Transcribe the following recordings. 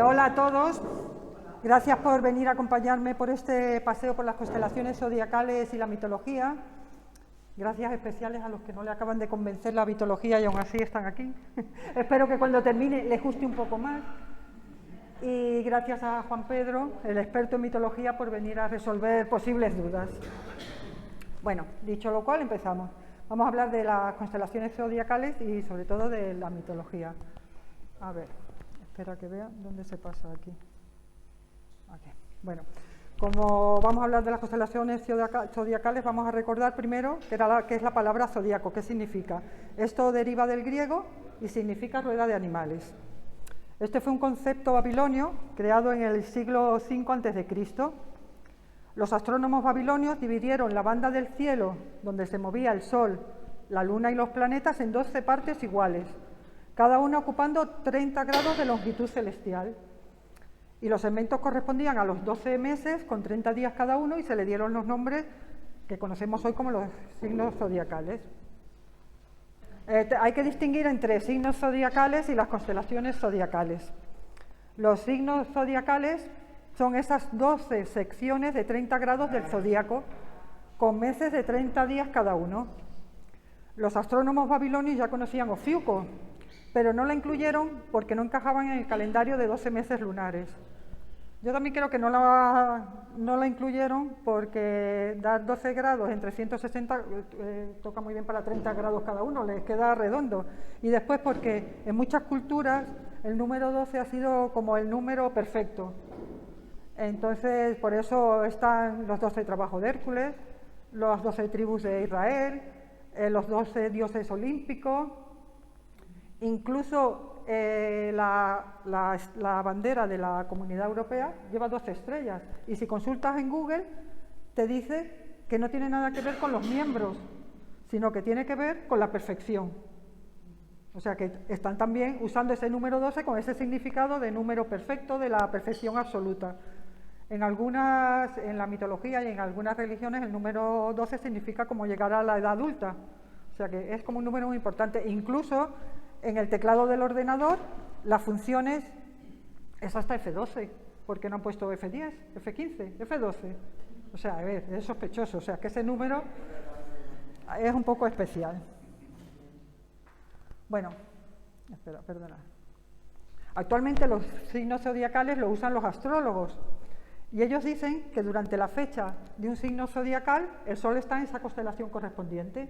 Hola a todos. Gracias por venir a acompañarme por este paseo por las constelaciones zodiacales y la mitología. Gracias especiales a los que no le acaban de convencer la mitología y aún así están aquí. Espero que cuando termine les guste un poco más. Y gracias a Juan Pedro, el experto en mitología, por venir a resolver posibles dudas. Bueno, dicho lo cual, empezamos. Vamos a hablar de las constelaciones zodiacales y sobre todo de la mitología. A ver, espera que vea dónde se pasa aquí. Aquí. Bueno, como vamos a hablar de las constelaciones zodiacales, vamos a recordar primero qué es la palabra zodíaco, qué significa. Esto deriva del griego y significa rueda de animales. Este fue un concepto babilonio creado en el siglo V a.C. Los astrónomos babilonios dividieron la banda del cielo, donde se movía el Sol, la Luna y los planetas, en 12 partes iguales, cada una ocupando 30 grados de longitud celestial. Y los segmentos correspondían a los 12 meses, con 30 días cada uno, y se le dieron los nombres que conocemos hoy como los signos zodiacales. Hay que distinguir entre signos zodiacales y las constelaciones zodiacales. Los signos zodiacales son esas 12 secciones de 30 grados del zodíaco, con meses de 30 días cada uno. Los astrónomos babilonios ya conocían Ofiuco, pero no la incluyeron porque no encajaban en el calendario de 12 meses lunares. Yo también creo que no la incluyeron porque dar 12 grados en 360 toca muy bien para 30 grados cada uno, les queda redondo. Y después porque en muchas culturas el número 12 ha sido como el número perfecto. Entonces, por eso están los 12 trabajos de Hércules, las 12 tribus de Israel, los 12 dioses olímpicos, incluso la bandera de la Comunidad Europea lleva 12 estrellas. Y si consultas en Google, te dice que no tiene nada que ver con los miembros, sino que tiene que ver con la perfección. O sea que están también usando ese número 12 con ese significado de número perfecto, de la perfección absoluta. En la mitología y en algunas religiones, el número 12 significa como llegar a la edad adulta. O sea que es como un número muy importante. Incluso en el teclado del ordenador, las funciones es hasta F12, porque no han puesto F10, F15, F12. O sea, a ver, es sospechoso. O sea que ese número es un poco especial. Bueno, espera, perdona. Actualmente los signos zodiacales los usan los astrólogos. Y ellos dicen que durante la fecha de un signo zodiacal, el Sol está en esa constelación correspondiente.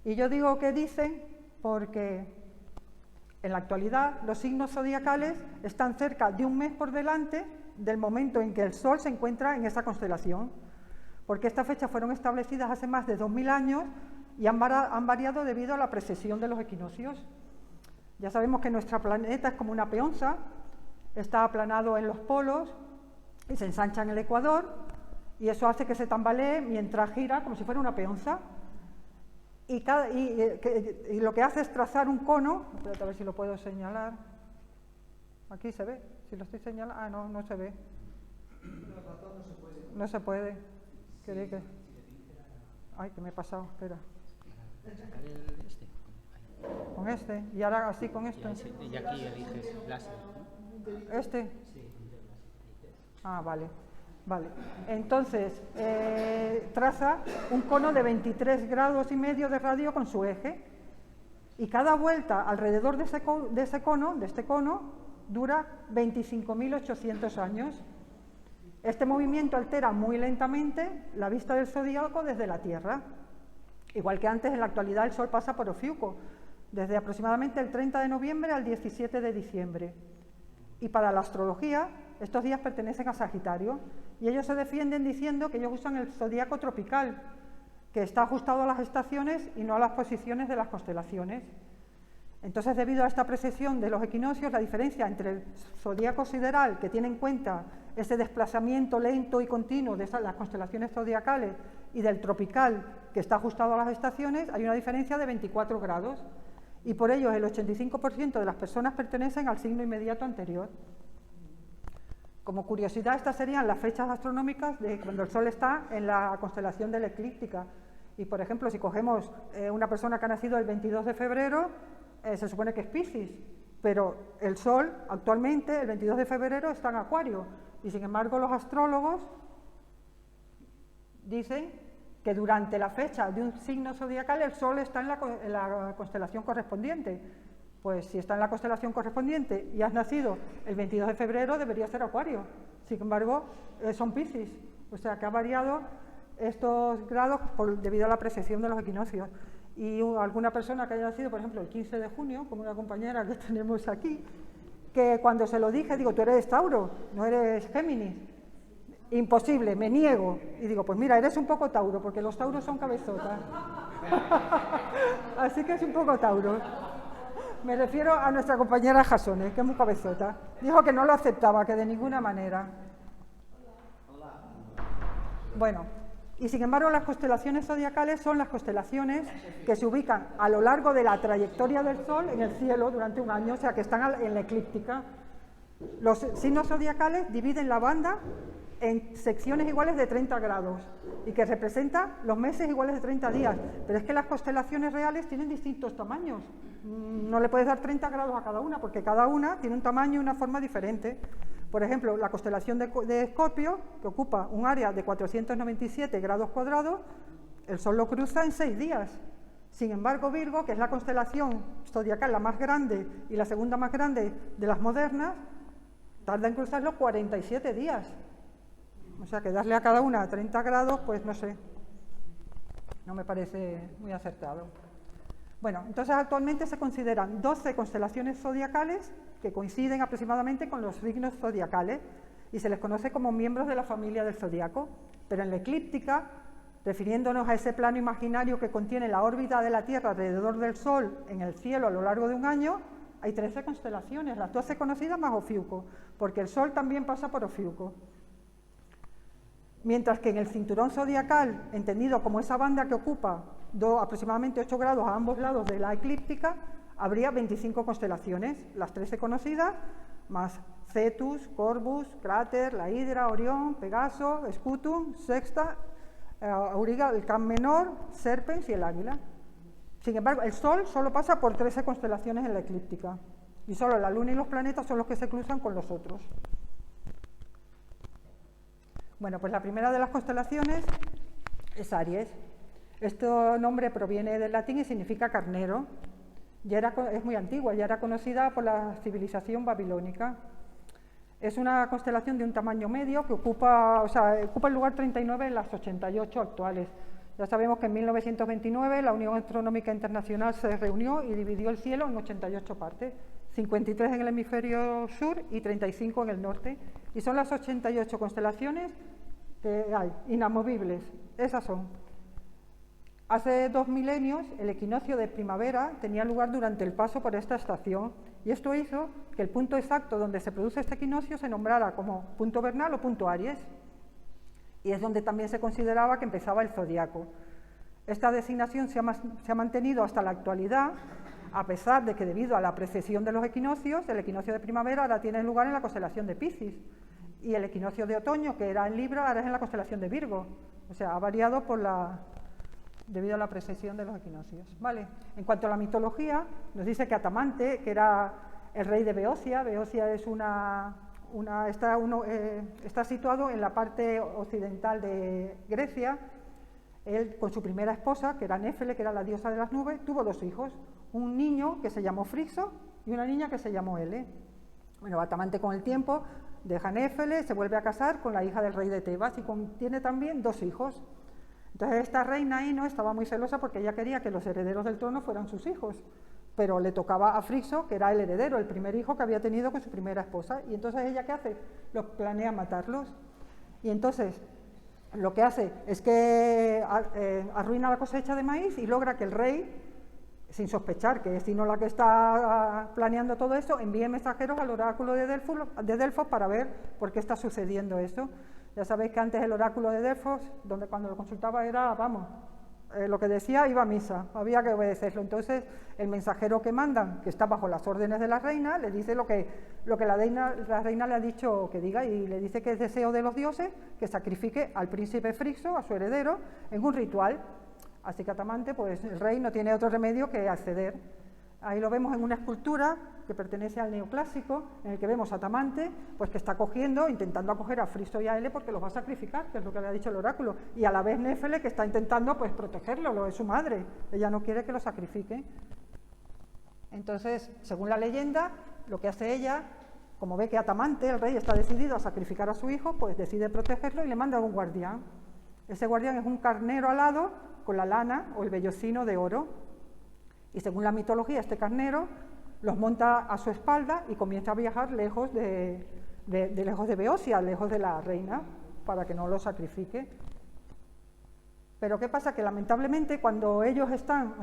Y yo digo que dicen porque en la actualidad los signos zodiacales están cerca de un mes por delante del momento en que el Sol se encuentra en esa constelación. Porque estas fechas fueron establecidas hace más de 2000 años y han variado debido a la precesión de los equinoccios. Ya sabemos que nuestro planeta es como una peonza, está aplanado en los polos y se ensancha en el ecuador, y eso hace que se tambalee mientras gira como si fuera una peonza. Y lo que hace es trazar un cono. Espérate a ver si lo puedo señalar. Aquí se ve, si lo estoy señalando. Ah, no, no se ve. No se puede. ¿Queréis que? Ay, que me he pasado, espera. Con este, y ahora así con esto. Y aquí eliges láser. ¿Este? Ah, vale. Vale. Entonces, traza un cono de 23 grados y medio de radio con su eje, y cada vuelta alrededor de este cono, dura 25.800 años. Este movimiento altera muy lentamente la vista del zodíaco desde la Tierra. Igual que antes, en la actualidad el Sol pasa por Ofiuco, desde aproximadamente el 30 de noviembre al 17 de diciembre. Y para la astrología, estos días pertenecen a Sagitario, y ellos se defienden diciendo que ellos usan el zodíaco tropical, que está ajustado a las estaciones y no a las posiciones de las constelaciones. Entonces, debido a esta precesión de los equinoccios, la diferencia entre el zodíaco sideral, que tiene en cuenta ese desplazamiento lento y continuo de las constelaciones zodiacales, y del tropical, que está ajustado a las estaciones, hay una diferencia de 24 grados. Y por ello el 85% de las personas pertenecen al signo inmediato anterior. Como curiosidad, estas serían las fechas astronómicas de cuando el Sol está en la constelación de la eclíptica. Y, por ejemplo, si cogemos una persona que ha nacido el 22 de febrero, se supone que es Piscis. pero el Sol actualmente, el 22 de febrero, está en Acuario, y sin embargo los astrólogos dicen que durante la fecha de un signo zodiacal el Sol está en la constelación correspondiente. Pues si está en la constelación correspondiente y has nacido el 22 de febrero, debería ser Acuario. Sin embargo, son Piscis, o sea que ha variado estos grados debido a la precesión de los equinoccios. Y alguna persona que haya nacido, por ejemplo, el 15 de junio, como una compañera que tenemos aquí, que cuando se lo dije, digo, tú eres Tauro, no eres Géminis. Imposible, me niego. Y digo, pues mira, eres un poco Tauro, porque los Tauros son cabezotas. Así que es un poco Tauro. Me refiero a nuestra compañera Jasone, que es muy cabezota. Dijo que no lo aceptaba, que de ninguna manera. Bueno, y sin embargo las constelaciones zodiacales son las constelaciones que se ubican a lo largo de la trayectoria del Sol en el cielo durante un año, o sea que están en la eclíptica. Los signos zodiacales dividen la banda en secciones iguales de 30 grados y que representa los meses iguales de 30 días, pero es que las constelaciones reales tienen distintos tamaños, no le puedes dar 30 grados a cada una porque cada una tiene un tamaño y una forma diferente. Por ejemplo, la constelación de Escorpio, que ocupa un área de 497 grados cuadrados, el Sol lo cruza en 6 días. Sin embargo, Virgo, que es la constelación zodiacal la más grande y la segunda más grande de las modernas, tarda en cruzarlo 47 días. O sea, que darle a cada una 30 grados, pues no sé, no me parece muy acertado. Bueno, entonces actualmente se consideran 12 constelaciones zodiacales que coinciden aproximadamente con los signos zodiacales y se les conoce como miembros de la familia del zodiaco, pero en la eclíptica, refiriéndonos a ese plano imaginario que contiene la órbita de la Tierra alrededor del Sol en el cielo a lo largo de un año, hay 13 constelaciones, las 12 conocidas más Ofiuco, porque el Sol también pasa por Ofiuco. Mientras que en el cinturón zodiacal, entendido como esa banda que ocupa aproximadamente 8 grados a ambos lados de la eclíptica, habría 25 constelaciones, las 13 conocidas, más Cetus, Corvus, Cráter, la Hidra, Orión, Pegaso, Scutum, Sexta, Auriga, el Can Menor, Serpens y el Águila. Sin embargo, el Sol solo pasa por 13 constelaciones en la eclíptica, y solo la Luna y los planetas son los que se cruzan con los otros. Bueno, pues la primera de las constelaciones es Aries. Este nombre proviene del latín y significa carnero. Es muy antigua, ya era conocida por la civilización babilónica. Es una constelación de un tamaño medio que ocupa el lugar 39 en las 88 actuales. Ya sabemos que en 1929 la Unión Astronómica Internacional se reunió y dividió el cielo en 88 partes, 53 en el hemisferio sur y 35 en el norte. Y son las 88 constelaciones que hay, inamovibles, esas son. Hace 2 milenios el equinoccio de primavera tenía lugar durante el paso por esta estación y esto hizo que el punto exacto donde se produce este equinoccio se nombrara como punto vernal o punto Aries, y es donde también se consideraba que empezaba el zodiaco. Esta designación se ha mantenido hasta la actualidad, a pesar de que debido a la precesión de los equinoccios, el equinoccio de primavera ahora tiene lugar en la constelación de Piscis, y el equinoccio de otoño, que era en Libra, ahora es en la constelación de Virgo. O sea, ha variado debido a la precesión de los equinoccios. ¿Vale? En cuanto a la mitología, nos dice que Atamante, que era el rey de Beocia, Beocia es está situado en la parte occidental de Grecia. Él, con su primera esposa, que era Néfele, que era la diosa de las nubes, tuvo 2 hijos, un niño que se llamó Frixo y una niña que se llamó Hele. Bueno, Atamante con el tiempo deja a Néfele, se vuelve a casar con la hija del rey de Tebas y tiene también 2 hijos. Entonces esta reina Ino estaba muy celosa porque ella quería que los herederos del trono fueran sus hijos, pero le tocaba a Frixo, que era el heredero, el primer hijo que había tenido con su primera esposa, y entonces ella, ¿qué hace? Los planea matarlos. Y entonces lo que hace es que arruina la cosecha de maíz y logra que el rey, sin sospechar que es Ino la que está planeando todo eso, envíe mensajeros al oráculo de Delfos para ver por qué está sucediendo esto. Ya sabéis que antes el oráculo de Delfos, cuando lo consultaba era, lo que decía iba a misa, había que obedecerlo. Entonces el mensajero que mandan, que está bajo las órdenes de la reina, le dice lo que la reina le ha dicho que diga, y le dice que es deseo de los dioses que sacrifique al príncipe Frixo, a su heredero, en un ritual. Así que Atamante, pues el rey no tiene otro remedio que acceder. Ahí lo vemos en una escultura que pertenece al neoclásico, en el que vemos a Tamante, pues que está cogiendo, intentando acoger a Friso y a Ele porque los va a sacrificar, que es lo que había dicho el oráculo, y a la vez Néfele, que está intentando pues protegerlo, lo es su madre, ella no quiere que lo sacrifique. Entonces, según la leyenda, lo que hace ella, como ve que Atamante, el rey, está decidido a sacrificar a su hijo, pues decide protegerlo y le manda a un guardián. Ese guardián es un carnero alado con la lana o el vellocino de oro. Y según la mitología, este carnero los monta a su espalda y comienza a viajar lejos de Beocia, lejos de la reina, para que no lo sacrifique. Pero ¿qué pasa? Que lamentablemente cuando ellos están,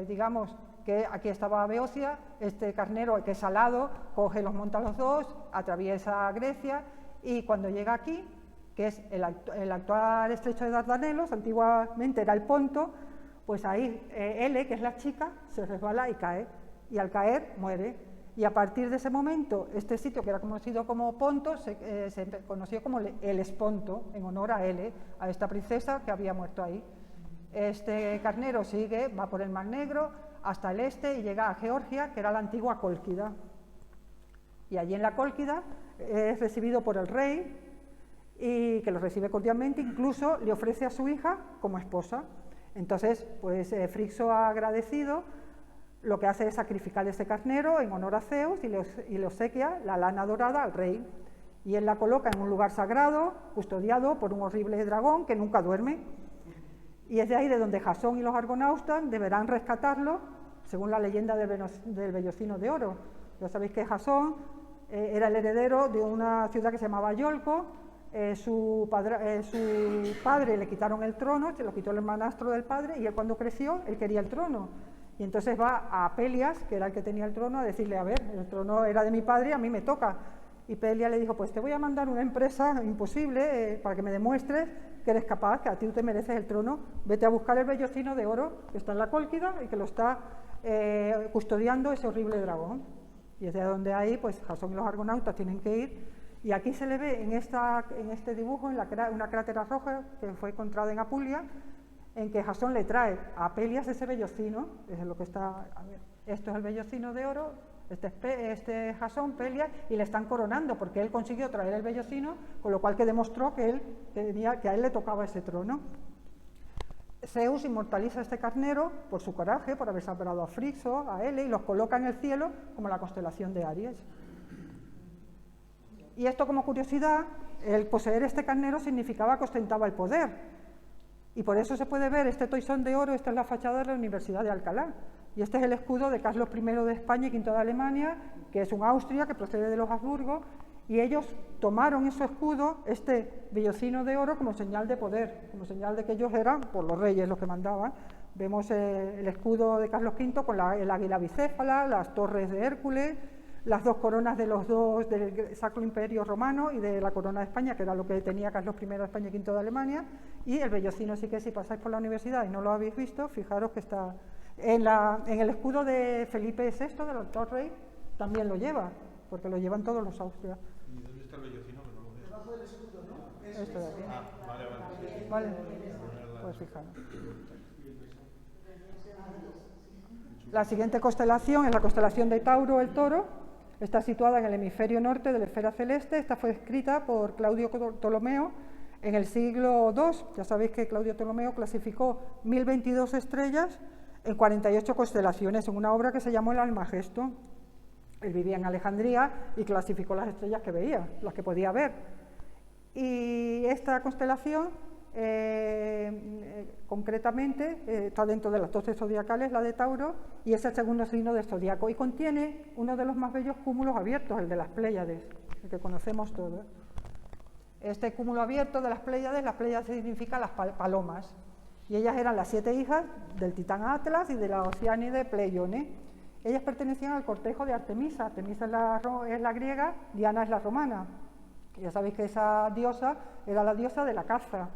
digamos que aquí estaba Beocia, este carnero que es alado, coge, los monta los dos, atraviesa Grecia y cuando llega aquí, que es el actual estrecho de Dardanelos, antiguamente era el Ponto, pues ahí Ele, que es la chica, se resbala y cae, y al caer muere. Y a partir de ese momento, este sitio que era conocido como Ponto, se conoció como el Esponto, en honor a Ele, a esta princesa que había muerto ahí. Este carnero sigue, va por el Mar Negro hasta el este y llega a Georgia, que era la antigua Cólquida. Y allí en la Cólquida es recibido por el rey, y que lo recibe cordialmente, incluso le ofrece a su hija como esposa. Entonces, pues Frixo, agradecido, lo que hace es sacrificar ese carnero en honor a Zeus y le obsequia la lana dorada al rey. Y él la coloca en un lugar sagrado, custodiado por un horrible dragón que nunca duerme. Y es de ahí de donde Jasón y los argonautas deberán rescatarlo, según la leyenda del vellocino de oro. Ya sabéis que Jasón era el heredero de una ciudad que se llamaba Iolco. Su padre le quitaron el trono, se lo quitó el hermanastro del padre, y él cuando creció, él quería el trono. Y entonces va a Pelias, que era el que tenía el trono, a decirle, a ver, el trono era de mi padre, a mí me toca. Y Pelias le dijo, pues te voy a mandar una empresa imposible para que me demuestres que eres capaz, que a ti te mereces el trono. Vete a buscar el vellocino de oro que está en la Cólquida y que lo está custodiando ese horrible dragón. Y es de donde ahí, pues Jasón y los argonautas tienen que ir. Y aquí se le ve en este dibujo, una crátera roja que fue encontrada en Apulia, en que Jasón le trae a Pelias ese vellocino, es lo que está, a ver, esto es el vellocino de oro, este Jasón, Pelias, y le están coronando porque él consiguió traer el vellocino, con lo cual que demostró que a él le tocaba ese trono. Zeus inmortaliza a este carnero por su coraje, por haber salvado a Frixo, a Ele, y los coloca en el cielo como la constelación de Aries. Y esto, como curiosidad, el poseer este carnero significaba que ostentaba el poder. Y por eso se puede ver este toisón de oro, esta es la fachada de la Universidad de Alcalá. Y este es el escudo de Carlos I de España y V de Alemania, que es un Austria, que procede de los Habsburgo, y ellos tomaron en su escudo este vellocino de oro como señal de poder, como señal de que ellos eran, por los reyes los que mandaban. Vemos el escudo de Carlos V con el águila bicéfala, las torres de Hércules, las dos coronas de los dos del Sacro Imperio Romano y de la corona de España, que era lo que tenía Carlos I de España y V de Alemania, y el vellocino. Sí que si pasáis por la universidad y no lo habéis visto, fijaros que está en el escudo de Felipe VI, del actual rey, también lo lleva, porque lo llevan todos los austrias. ¿Y dónde está el vellocino? Que no lo veo. Debajo del escudo, ¿no? Esto de aquí. Vale. Vale, pues fijaros. La siguiente constelación es la constelación de Tauro, el toro. Está situada en el hemisferio norte de la esfera celeste. Esta fue escrita por Claudio Ptolomeo en el siglo II. Ya sabéis que Claudio Ptolomeo clasificó 1022 estrellas en 48 constelaciones en una obra que se llamó el Almagesto. Él vivía en Alejandría y clasificó las estrellas que veía, las que podía ver. Y esta constelación, concretamente, está dentro de las 12 zodiacales, la de Tauro, y es el segundo signo del zodiaco, y contiene uno de los más bellos cúmulos abiertos, el de las Pléyades, el que conocemos todos. Este cúmulo abierto de las Pléyades significa las palomas, y ellas eran las 7 hijas del titán Atlas y de la Oceánide Pleione. Ellas pertenecían al cortejo de Artemisa. Artemisa es la griega, Diana es la romana. Ya sabéis que esa diosa era la diosa de la caza,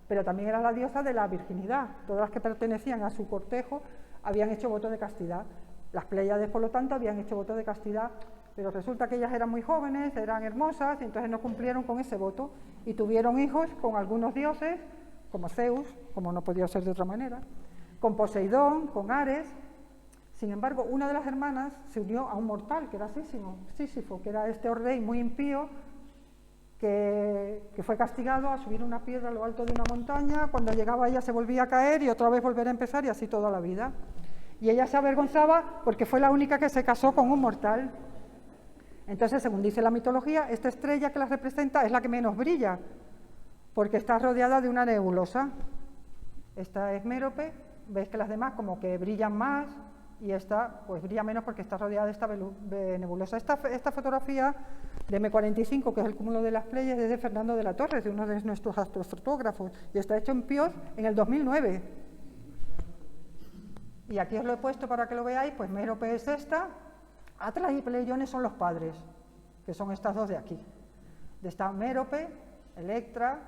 pero también era la diosa de la virginidad. Todas las que pertenecían a su cortejo habían hecho voto de castidad. Las Pléyades, por lo tanto, habían hecho voto de castidad, pero resulta que ellas eran muy jóvenes, eran hermosas, y entonces no cumplieron con ese voto y tuvieron hijos con algunos dioses, como Zeus, como no podía ser de otra manera, con Poseidón, con Ares. Sin embargo, una de las hermanas se unió a un mortal, que era Sísifo, que era este rey muy impío, que fue castigado a subir una piedra a lo alto de una montaña. Cuando llegaba ella se volvía a caer y otra vez volver a empezar, y así toda la vida. Y ella se avergonzaba porque fue la única que se casó con un mortal. Entonces, según dice la mitología, esta estrella que la representa es la que menos brilla, porque está rodeada de una nebulosa. Esta es Mérope, veis que las demás como que brillan más, y esta pues brilla menos porque está rodeada de esta nebulosa. Esta fotografía de M45, que es el cúmulo de las Pléyades, es de Fernando de la Torre, de uno de nuestros astrofotógrafos, y está hecho en Pioz en el 2009. Y aquí os lo he puesto para que lo veáis, pues Mérope es esta, Atlas y Pleione son los padres, que son estas dos de aquí. De esta Mérope, Electra,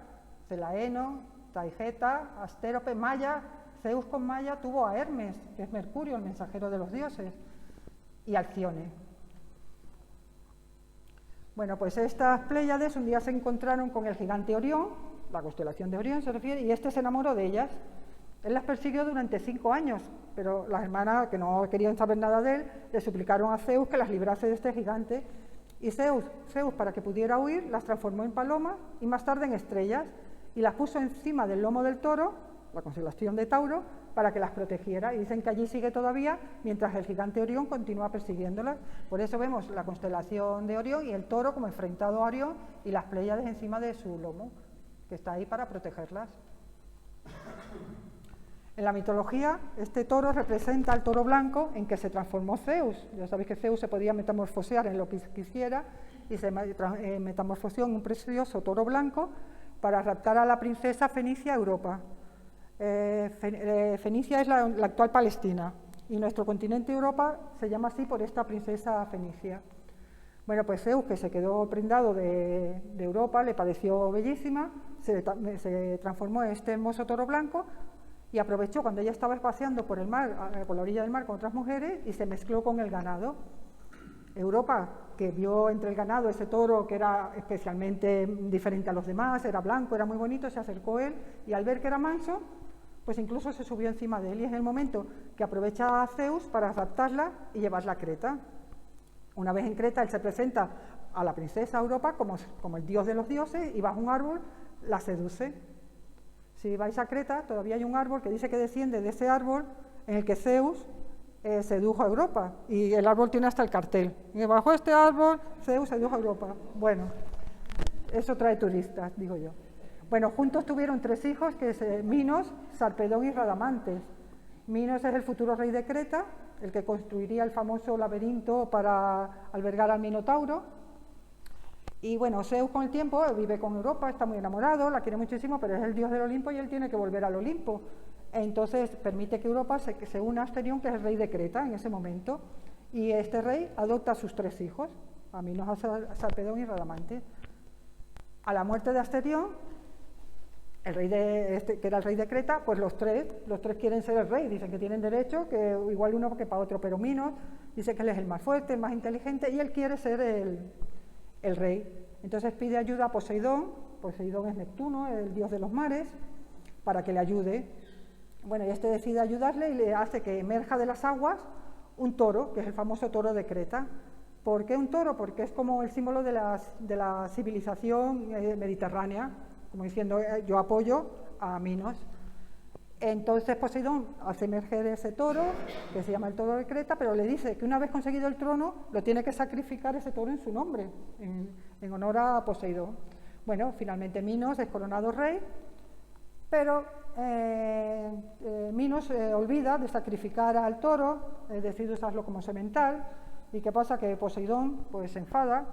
Celaeno, Taigeta, Astérope, Maya. Zeus con Maya tuvo a Hermes, que es Mercurio, el mensajero de los dioses, y Alcione. Bueno, pues estas Pléyades un día se encontraron con el gigante Orión, la constelación de Orión se refiere, y este se enamoró de ellas. Él las persiguió durante 5 años, pero las hermanas, que no querían saber nada de él, le suplicaron a Zeus que las librase de este gigante, y Zeus, para que pudiera huir, las transformó en palomas y más tarde en estrellas, y las puso encima del lomo del toro, la constelación de Tauro, para que las protegiera, y dicen que allí sigue todavía mientras el gigante Orión continúa persiguiéndolas. Por eso vemos la constelación de Orión y el toro como enfrentado a Orión y las Pléyades encima de su lomo, que está ahí para protegerlas. En la mitología, este toro representa al toro blanco en que se transformó Zeus. Ya sabéis que Zeus se podía metamorfosear en lo que quisiera, y se metamorfoseó en un precioso toro blanco para raptar a la princesa Fenicia a Europa. Fenicia es la actual Palestina, y nuestro continente Europa se llama así por esta princesa Fenicia. Bueno, pues Zeus, que se quedó prendado de Europa, le pareció bellísima, se transformó en este hermoso toro blanco y aprovechó cuando ella estaba paseando por el mar, por la orilla del mar con otras mujeres, y se mezcló con el ganado. Europa, que vio entre el ganado ese toro que era especialmente diferente a los demás, era blanco, era muy bonito, se acercó a él, y al ver que era manso, pues incluso se subió encima de él, y es el momento que aprovecha a Zeus para raptarla y llevarla a Creta. Una vez en Creta, él se presenta a la princesa Europa como el dios de los dioses, y bajo un árbol la seduce. Si vais a Creta, todavía hay un árbol que dice que desciende de ese árbol en el que Zeus sedujo a Europa, y el árbol tiene hasta el cartel. Y bajo este árbol, Zeus sedujo a Europa. Bueno, eso trae turistas, digo yo. Bueno, juntos tuvieron 3 hijos, que es Minos, Sarpedón y Radamantes. Minos es el futuro rey de Creta, el que construiría el famoso laberinto para albergar al Minotauro. Y bueno, Zeus con el tiempo vive con Europa, está muy enamorado, la quiere muchísimo, pero es el dios del Olimpo y él tiene que volver al Olimpo. Entonces permite que Europa se una a Asterión, que es el rey de Creta en ese momento, y este rey adopta a sus 3 hijos, a Minos, a Sarpedón y Radamante. A la muerte de Asterión, el rey que era el rey de Creta, pues los tres quieren ser el rey, dicen que tienen derecho, que igual uno que para otro, pero Minos dice que él es el más fuerte, el más inteligente, y él quiere ser el rey. Entonces pide ayuda a Poseidón es Neptuno, el dios de los mares, para que le ayude. Bueno, y este decide ayudarle y le hace que emerja de las aguas un toro, que es el famoso toro de Creta. ¿Por qué un toro? Porque es como el símbolo de la civilización mediterránea, como diciendo, yo apoyo a Minos. Entonces Poseidón hace emerger ese toro, que se llama el toro de Creta, pero le dice que una vez conseguido el trono, lo tiene que sacrificar ese toro en su nombre, en honor a Poseidón. Bueno, finalmente Minos es coronado rey, pero Minos olvida de sacrificar al toro, decide usarlo como semental, y ¿qué pasa? Que Poseidón pues se enfada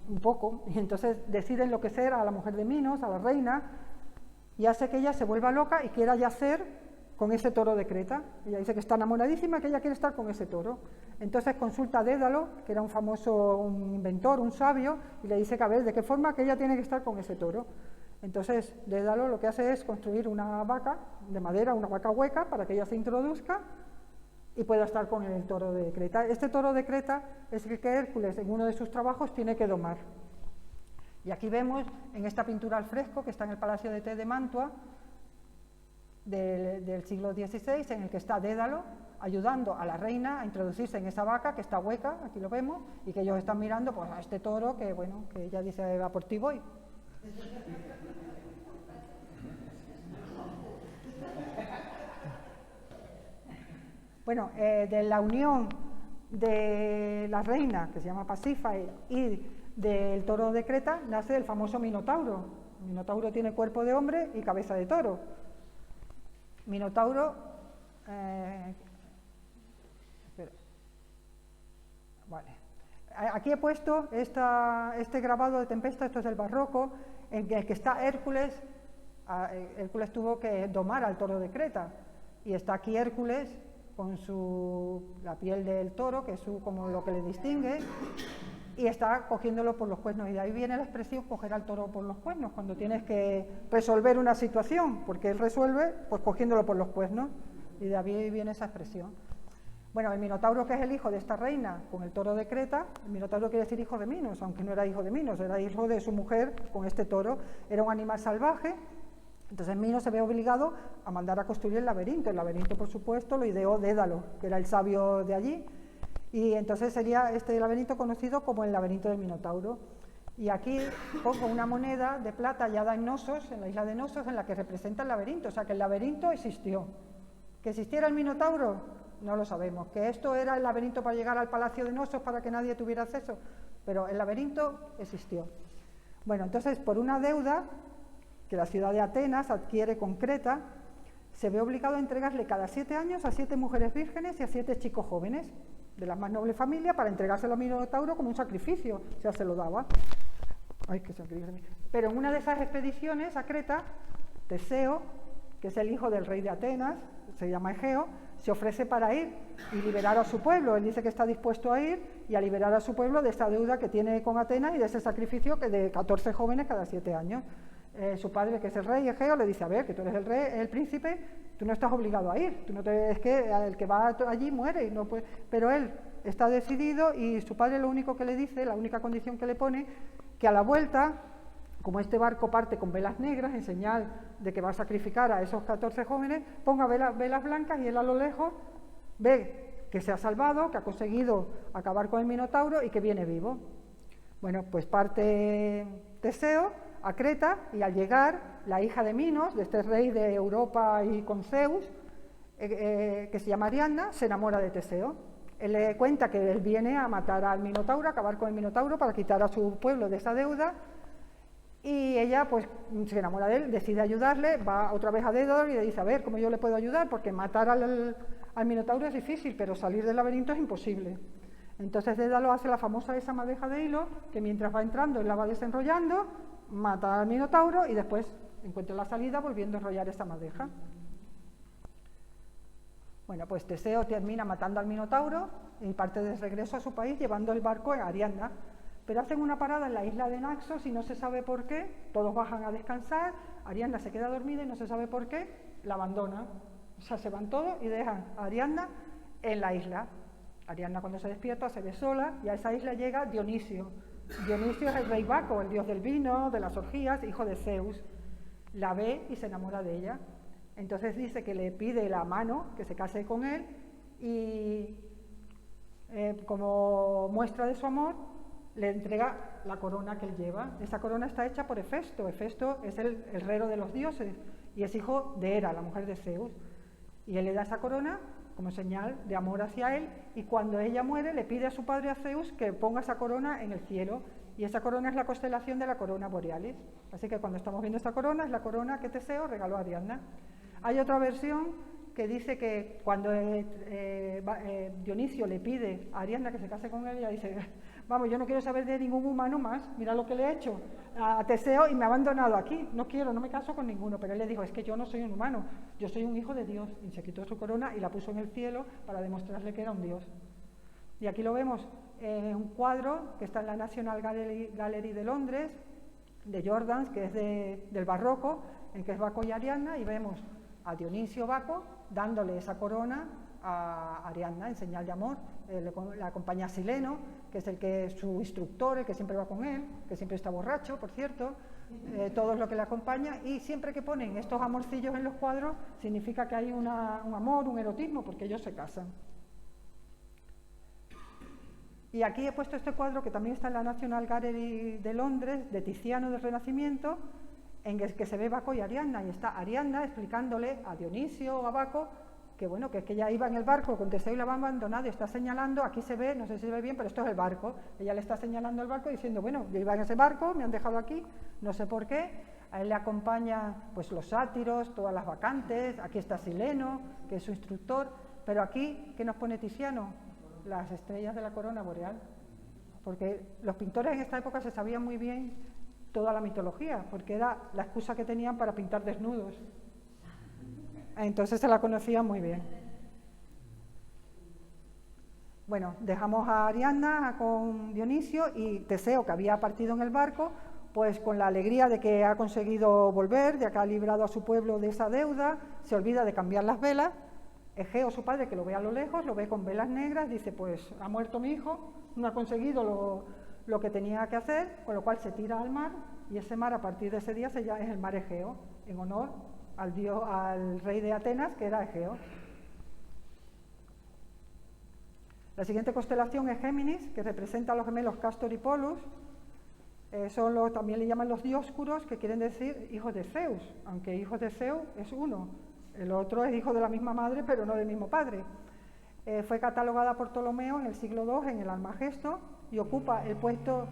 un poco, y entonces decide enloquecer a la mujer de Minos, a la reina, y hace que ella se vuelva loca y quiera yacer con ese toro de Creta. Ella dice que está enamoradísima, que ella quiere estar con ese toro. Entonces consulta a Dédalo, que era un inventor, un sabio, y le dice que a ver, de qué forma que ella tiene que estar con ese toro. Entonces Dédalo lo que hace es construir una vaca de madera, una vaca hueca, para que ella se introduzca y pueda estar con el toro de Creta. Este toro de Creta es el que Hércules en uno de sus trabajos tiene que domar. Y aquí vemos en esta pintura al fresco que está en el Palacio de Té de Mantua del siglo XVI, en el que está Dédalo ayudando a la reina a introducirse en esa vaca que está hueca, aquí lo vemos, y que ellos están mirando pues, a este toro que, bueno, que ella dice, va por ti voy. Bueno, de la unión de la reina, que se llama Pasífae, y del toro de Creta, nace el famoso Minotauro. El Minotauro tiene cuerpo de hombre y cabeza de toro. Minotauro, vale. Aquí he puesto este grabado de Tempesta, esto es del barroco, en el que está Hércules. Hércules tuvo que domar al toro de Creta, y está aquí Hércules con la piel del toro, que es como lo que le distingue, y está cogiéndolo por los cuernos, y de ahí viene la expresión coger al toro por los cuernos, cuando tienes que resolver una situación, porque él resuelve pues cogiéndolo por los cuernos, y de ahí viene esa expresión. Bueno, el Minotauro, que es el hijo de esta reina con el toro de Creta, el Minotauro quiere decir hijo de Minos, aunque no era hijo de Minos, era hijo de su mujer con este toro, era un animal salvaje. Entonces Minos se ve obligado a mandar a construir el laberinto. El laberinto, por supuesto, lo ideó Dédalo, que era el sabio de allí, y entonces sería este laberinto conocido como el laberinto del Minotauro. Y aquí pongo una moneda de plata hallada en Nosos, en la isla de Nosos, en la que representa el laberinto, o sea que el laberinto existió. ¿Que existiera el Minotauro? No lo sabemos. ¿Que esto era el laberinto para llegar al palacio de Nosos para que nadie tuviera acceso? Pero el laberinto existió. Bueno, entonces por una deuda que la ciudad de Atenas adquiere con Creta, se ve obligado a entregarle cada 7 años a 7 mujeres vírgenes y a 7 chicos jóvenes de las más nobles familias para entregárselo a Minotauro como un sacrificio, o sea, se lo daba. Ay, qué sacrificio. Pero en una de esas expediciones a Creta, Teseo, que es el hijo del rey de Atenas, se llama Egeo, se ofrece para ir y liberar a su pueblo. Él dice que está dispuesto a ir y a liberar a su pueblo de esta deuda que tiene con Atenas y de ese sacrificio que de 14 jóvenes cada 7 años. Su padre, que es el rey Egeo, le dice, a ver, que tú eres el rey, el príncipe, tú no estás obligado a ir, es que el que va allí muere, y no puede, pero él está decidido, y su padre lo único que le dice, la única condición que le pone, que a la vuelta, como este barco parte con velas negras, en señal de que va a sacrificar a esos 14 jóvenes, ponga velas blancas, y él a lo lejos ve que se ha salvado, que ha conseguido acabar con el Minotauro y que viene vivo. Bueno, pues parte Teseo a Creta, y al llegar, la hija de Minos, de este rey de Europa y con Zeus, que se llama Ariadna, se enamora de Teseo. Él le cuenta que él viene a matar al Minotauro, a acabar con el Minotauro para quitar a su pueblo de esa deuda, y ella pues se enamora de él, decide ayudarle, va otra vez a Dédalo y le dice, a ver, ¿cómo yo le puedo ayudar? Porque matar al Minotauro es difícil, pero salir del laberinto es imposible. Entonces Dédalo hace la famosa esa madeja de hilo, que mientras va entrando él la va desenrollando, mata al Minotauro y después encuentra la salida volviendo a enrollar esa madeja. Bueno, pues Teseo termina matando al Minotauro y parte de regreso a su país llevando el barco a Ariadna, pero hacen una parada en la isla de Naxos y no se sabe por qué, todos bajan a descansar, Ariadna se queda dormida y no se sabe por qué, la abandona, o sea, se van todos y dejan a Ariadna en la isla. Ariadna, cuando se despierta, se ve sola, y a esa isla llega Dionisio. Dionisio es el rey Baco, el dios del vino, de las orgías, hijo de Zeus. La ve y se enamora de ella. Entonces dice que le pide la mano, que se case con él, y como muestra de su amor, le entrega la corona que él lleva. Esa corona está hecha por Hefesto. Hefesto es el herrero de los dioses, y es hijo de Hera, la mujer de Zeus. Y él le da esa corona como señal de amor hacia él, y cuando ella muere le pide a su padre, a Zeus, que ponga esa corona en el cielo, y esa corona es la constelación de la corona borealis. Así que cuando estamos viendo esta corona, es la corona que Teseo regaló a Ariadna. Hay otra versión que dice que cuando Dionisio le pide a Ariadna que se case con él, ella dice, vamos, yo no quiero saber de ningún humano más, mira lo que le he hecho a Teseo y me ha abandonado aquí, no me caso con ninguno. Pero él le dijo, es que yo no soy un humano, yo soy un hijo de Dios, y se quitó su corona y la puso en el cielo para demostrarle que era un dios. Y aquí lo vemos en un cuadro que está en la National Gallery de Londres, de Jordans, que es del barroco, en que es Baco y Ariadna, y vemos a Dionisio Baco dándole esa corona a Ariadna en señal de amor. La acompaña Sileno, que es el que es su instructor, el que siempre va con él, que siempre está borracho, por cierto, todo es lo que le acompaña, y siempre que ponen estos amorcillos en los cuadros significa que hay un amor, un erotismo, porque ellos se casan. Y aquí he puesto este cuadro que también está en la National Gallery de Londres, de Tiziano del Renacimiento, en el que se ve Baco y Ariadna, y está Ariadna explicándole a Dionisio o a Baco que bueno, que es que ella iba en el barco con Teseo y la habían abandonado y está señalando, aquí se ve, no sé si se ve bien, pero esto es el barco. Ella le está señalando el barco diciendo, bueno, yo iba en ese barco, me han dejado aquí, no sé por qué. A él le acompañan pues los sátiros, todas las bacantes, aquí está Sileno, que es su instructor, pero aquí, ¿qué nos pone Tiziano? Las estrellas de la corona boreal, porque los pintores en esta época se sabían muy bien toda la mitología, porque era la excusa que tenían para pintar desnudos. Entonces se la conocían muy bien. Bueno, dejamos a Ariadna con Dionisio y Teseo, que había partido en el barco, pues con la alegría de que ha conseguido volver, de que ha librado a su pueblo de esa deuda, se olvida de cambiar las velas. Egeo, su padre, que lo ve a lo lejos, lo ve con velas negras, dice, pues ha muerto mi hijo, no ha conseguido lo que tenía que hacer, con lo cual se tira al mar, y ese mar a partir de ese día es el mar Egeo, en honor al rey de Atenas, que era Egeo. La siguiente constelación es Géminis, que representa a los gemelos Castor y Polus. También le llaman los dioscuros, que quieren decir hijos de Zeus, aunque hijos de Zeus es uno. El otro es hijo de la misma madre, pero no del mismo padre. Fue catalogada por Ptolomeo en el siglo II en el Almagesto y ocupa el puesto...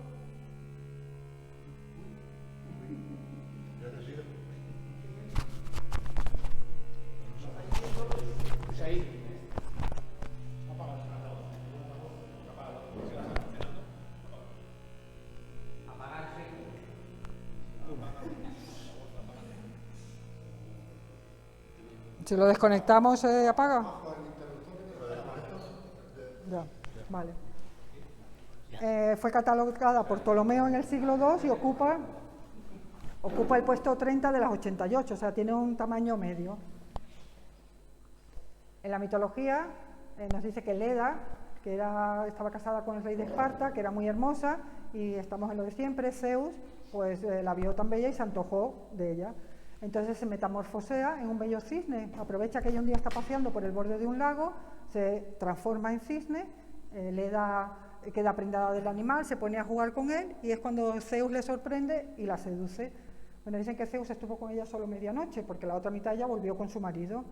Si lo desconectamos, ¿se apaga? Ya, vale. Fue catalogada por Ptolomeo en el siglo II y ocupa el puesto 30 de las 88, o sea, tiene un tamaño medio. En la mitología nos dice que Leda, que estaba casada con el rey de Esparta, que era muy hermosa, y estamos en lo de siempre, Zeus, pues la vio tan bella y se antojó de ella. Entonces se metamorfosea en un bello cisne, aprovecha que ella un día está paseando por el borde de un lago, se transforma en cisne, queda prendada del animal, se pone a jugar con él y es cuando Zeus le sorprende y la seduce. Bueno, dicen que Zeus estuvo con ella solo medianoche porque la otra mitad ya volvió con su marido.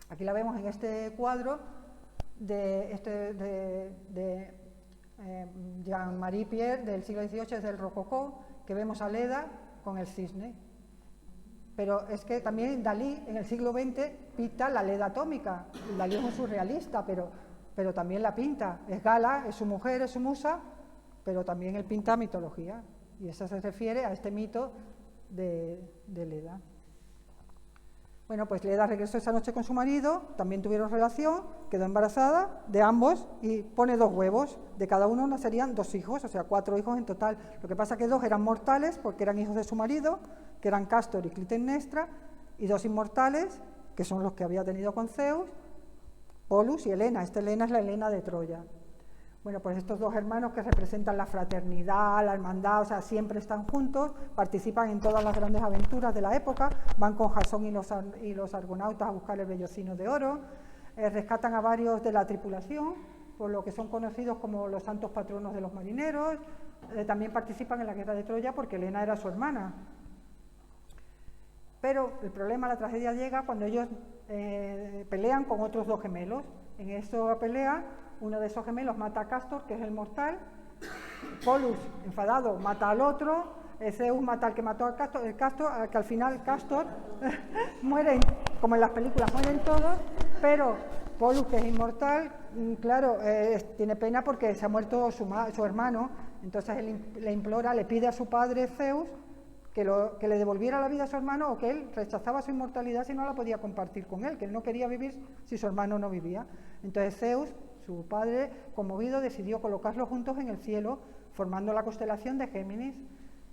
Aquí la vemos en este cuadro de Jean-Marie Pierre del siglo XVIII, es del Rococó, que vemos a Leda con el cisne. Pero es que también Dalí en el siglo XX pinta la Leda atómica. Dalí es un surrealista, pero también la pinta. Es Gala, es su mujer, es su musa, pero también él pinta mitología. Y eso se refiere a este mito de Leda. Bueno, pues Leda regresó esa noche con su marido, también tuvieron relación, quedó embarazada de ambos y pone 2 huevos. De cada uno nacerían 2 hijos, o sea, 4 hijos en total. Lo que pasa es que 2 eran mortales porque eran hijos de su marido, que eran Castor y Clitemnestra, y 2 inmortales, que son los que había tenido con Zeus, Polus y Helena. Esta Helena es la Helena de Troya. Bueno, pues estos 2 hermanos que representan la fraternidad, la hermandad, o sea, siempre están juntos, participan en todas las grandes aventuras de la época, van con Jasón y los argonautas a buscar el vellocino de oro, rescatan a varios de la tripulación, por lo que son conocidos como los santos patronos de los marineros, también participan en la guerra de Troya porque Helena era su hermana. Pero el problema, la tragedia llega cuando ellos pelean con otros 2 gemelos. En esa pelea, uno de esos gemelos mata a Castor, que es el mortal. Polus, enfadado, mata al otro. Zeus mata al que mató a Castor, que al final Castor mueren, como en las películas, mueren todos, pero Polus, que es inmortal, claro, tiene pena porque se ha muerto su hermano, entonces él le implora, le pide a su padre Zeus que le devolviera la vida a su hermano, o que él rechazaba su inmortalidad si no la podía compartir con él, que él no quería vivir si su hermano no vivía. Entonces Zeus, su padre, conmovido, decidió colocarlos juntos en el cielo, formando la constelación de Géminis,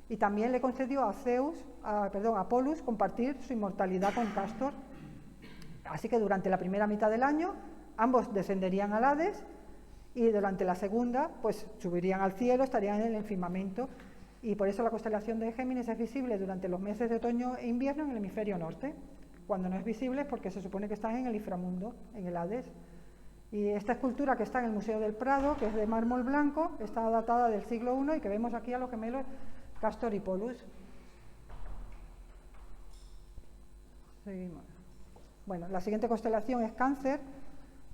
y también le concedió a Polus compartir su inmortalidad con Castor. Así que durante la primera mitad del año ambos descenderían al Hades y durante la segunda pues subirían al cielo, estarían en el firmamento, y por eso la constelación de Géminis es visible durante los meses de otoño e invierno en el hemisferio norte. Cuando no es visible es porque se supone que están en el inframundo, en el Hades. Y esta escultura que está en el Museo del Prado, que es de mármol blanco, está datada del siglo I y que vemos aquí a los gemelos Castor y Pollux. Seguimos. Bueno, la siguiente constelación es Cáncer,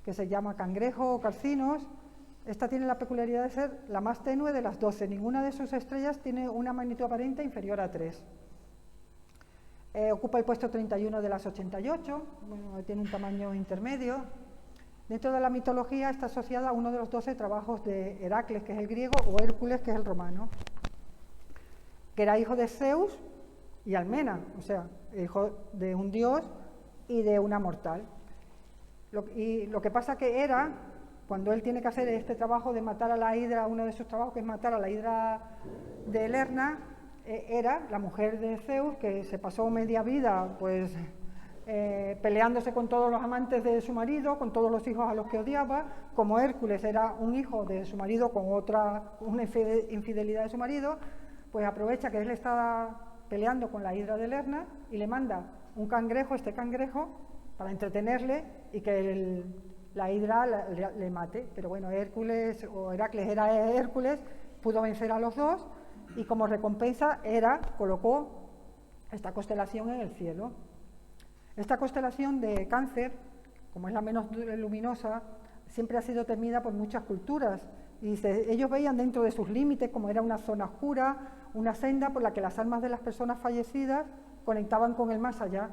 que se llama Cangrejo o Carcinos. Esta tiene la peculiaridad de ser la más tenue de las 12. Ninguna de sus estrellas tiene una magnitud aparente inferior a 3. Ocupa el puesto 31 de las 88, bueno, tiene un tamaño intermedio. Dentro de la mitología está asociada a uno de los 12 trabajos de Heracles, que es el griego, o Hércules, que es el romano, que era hijo de Zeus y Almena, o sea, hijo de un dios y de una mortal. Lo que pasa que Hera, cuando él tiene que hacer este trabajo de matar a la hidra, uno de sus trabajos que es matar a la hidra de Lerna, Hera, la mujer de Zeus, que se pasó media vida pues peleándose con todos los amantes de su marido, con todos los hijos a los que odiaba. Como Hércules era un hijo de su marido con una infidelidad de su marido, pues aprovecha que él está peleando con la hidra de Lerna y le manda un cangrejo, este cangrejo, para entretenerle y que la hidra le mate. Pero bueno, Hércules, o Heracles era Hércules, pudo vencer a los dos, y como recompensa Hera colocó esta constelación en el cielo. Esta constelación de Cáncer, como es la menos luminosa, siempre ha sido temida por muchas culturas, y ellos veían dentro de sus límites como era una zona oscura, una senda por la que las almas de las personas fallecidas conectaban con el más allá.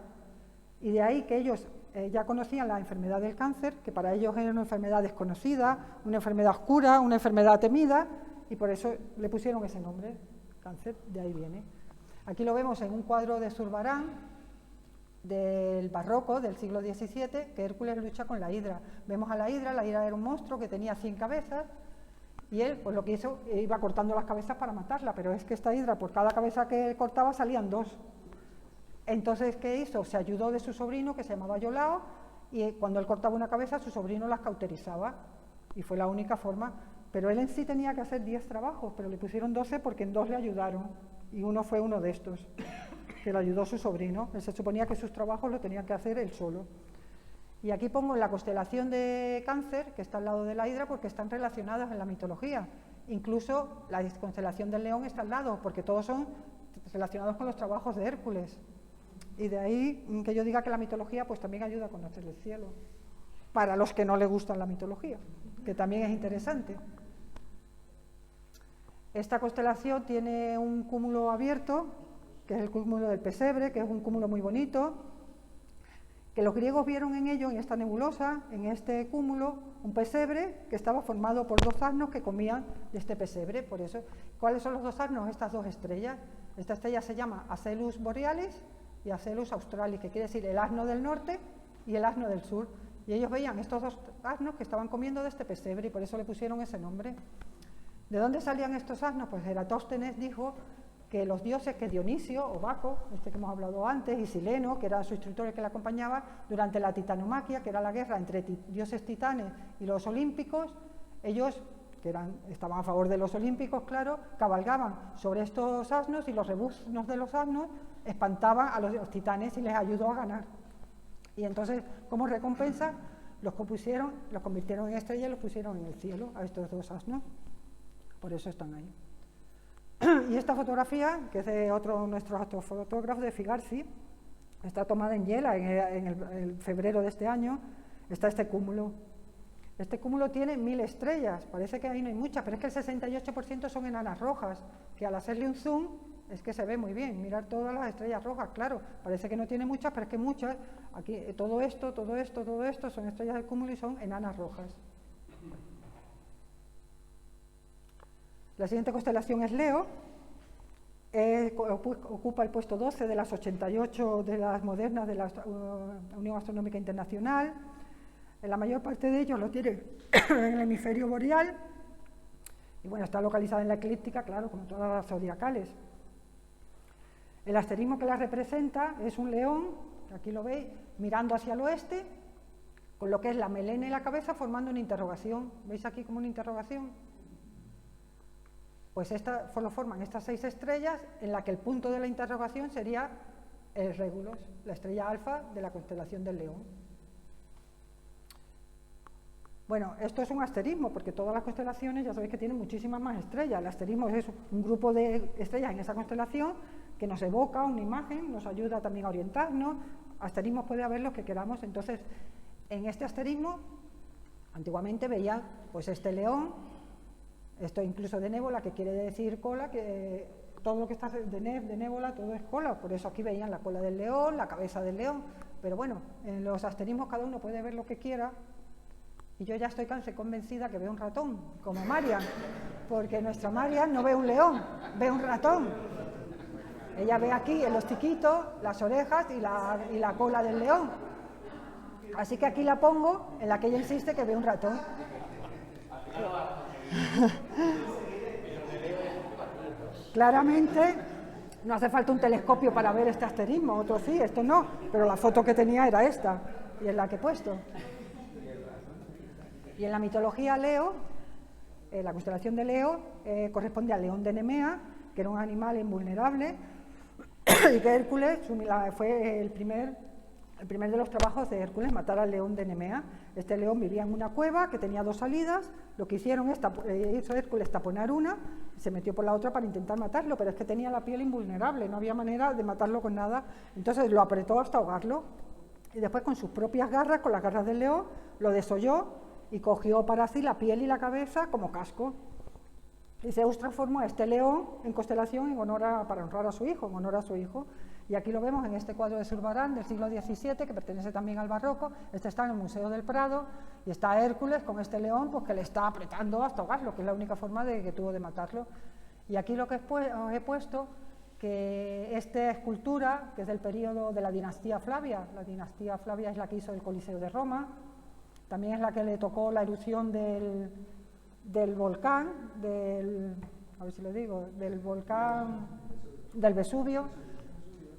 Y de ahí que ellos ya conocían la enfermedad del cáncer, que para ellos era una enfermedad desconocida, una enfermedad oscura, una enfermedad temida, y por eso le pusieron ese nombre, cáncer, de ahí viene. Aquí lo vemos en un cuadro de Zurbarán, del barroco, del siglo XVII, que Hércules lucha con la hidra. Vemos a la hidra era un monstruo que tenía 100 cabezas, y él, pues lo que hizo, iba cortando las cabezas para matarla, pero es que esta hidra, por cada cabeza que cortaba, salían 2. Entonces, ¿qué hizo? Se ayudó de su sobrino, que se llamaba Iolao, y cuando él cortaba una cabeza, su sobrino las cauterizaba, y fue la única forma. Pero él en sí tenía que hacer 10 trabajos, pero le pusieron 12 porque en 2 le ayudaron, y uno fue uno de estos, que le ayudó su sobrino. Él se suponía que sus trabajos lo tenía que hacer él solo. Y aquí pongo la constelación de Cáncer, que está al lado de la hidra, porque están relacionadas en la mitología. Incluso la constelación del León está al lado, porque todos son relacionados con los trabajos de Hércules. Y de ahí que yo diga que la mitología pues también ayuda a conocer el cielo, para los que no les gustan la mitología, que también es interesante. Esta constelación tiene un cúmulo abierto, que es el cúmulo del pesebre, que es un cúmulo muy bonito, que los griegos vieron en ello, en esta nebulosa, en este cúmulo, un pesebre que estaba formado por 2 asnos que comían de este pesebre. Por eso, ¿cuáles son los 2 asnos? Estas 2 estrellas. Esta estrella se llama Acelus Borealis y Acelus Australis, que quiere decir el asno del norte y el asno del sur. Y ellos veían estos 2 asnos que estaban comiendo de este pesebre, y por eso le pusieron ese nombre. ¿De dónde salían estos asnos? Pues Eratóstenes dijo que los dioses, que Dionisio o Baco, este que hemos hablado antes, y Sileno, que era su instructor el que le acompañaba, durante la titanomaquia, que era la guerra entre dioses titanes y los olímpicos, ellos, que estaban a favor de los olímpicos, claro, cabalgaban sobre estos asnos, y los rebuznos de los asnos espantaban a los titanes y les ayudó a ganar. Y entonces, como recompensa, los convirtieron en estrellas y los pusieron en el cielo, a estos 2 asnos. Por eso están ahí. Y esta fotografía, que es de otro de nuestros astrofotógrafos, de Figarsi, está tomada en Yela en febrero de este año. Está este cúmulo. Este cúmulo tiene 1000 estrellas. Parece que ahí no hay muchas, pero es que el 68% son enanas rojas, que al hacerle un zoom es que se ve muy bien. Mirar todas las estrellas rojas, claro, parece que no tiene muchas, pero es que muchas. Aquí todo esto son estrellas del cúmulo y son enanas rojas. La siguiente constelación es Leo, ocupa el puesto 12 de las 88 de las modernas de la Unión Astronómica Internacional. La mayor parte de ellos lo tiene en el hemisferio boreal, y bueno, está localizada en la eclíptica, claro, como todas las zodiacales. El asterismo que la representa es un león, aquí lo veis, mirando hacia el oeste, con lo que es la melena y la cabeza formando una interrogación. ¿Veis aquí como una interrogación? Pues lo forman estas 6 estrellas, en la que el punto de la interrogación sería el Regulus, la estrella alfa de la constelación del León. Bueno, esto es un asterismo, porque todas las constelaciones ya sabéis que tienen muchísimas más estrellas. El asterismo es un grupo de estrellas en esa constelación que nos evoca una imagen, nos ayuda también a orientarnos. Asterismos puede haber los que queramos. Entonces, en este asterismo, antiguamente veían pues este león, esto incluso de nébola, que quiere decir cola, que todo lo que está de nébola, todo es cola. Por eso aquí veían la cola del león, la cabeza del león. Pero bueno, en los asterismos cada uno puede ver lo que quiera. Y yo ya estoy casi convencida que veo un ratón, como Marian, porque nuestra Marian no ve un león, ve un ratón. Ella ve aquí el hociquito, las orejas y la cola del león. Así que aquí la pongo, en la que ella insiste que ve un ratón. Claramente no hace falta un telescopio para ver este asterismo, otro sí, esto no, pero la foto que tenía era esta, y es la que he puesto. Y en la mitología Leo, la constelación de Leo corresponde al león de Nemea, que era un animal invulnerable, y que Hércules fue el primer de los trabajos de Hércules, matar al león de Nemea. Este león vivía en una cueva que tenía 2 salidas, lo que hizo Hércules taponar una, se metió por la otra para intentar matarlo, pero es que tenía la piel invulnerable, no había manera de matarlo con nada, entonces lo apretó hasta ahogarlo, y después con sus propias garras, con las garras del león, lo desolló, y cogió para sí la piel y la cabeza como casco. Y Zeus transformó a este león en constelación para honrar a su hijo, en honor a su hijo. Y aquí lo vemos en este cuadro de Zurbarán del siglo XVII, que pertenece también al barroco. Este está en el Museo del Prado, y está Hércules con este león pues, que le está apretando hasta ahogarlo, que es la única forma que tuvo de matarlo. Y aquí lo que os he puesto, que esta escultura, que es del periodo de la dinastía Flavia es la que hizo el Coliseo de Roma, también es la que le tocó la erupción del volcán, del volcán del Vesubio,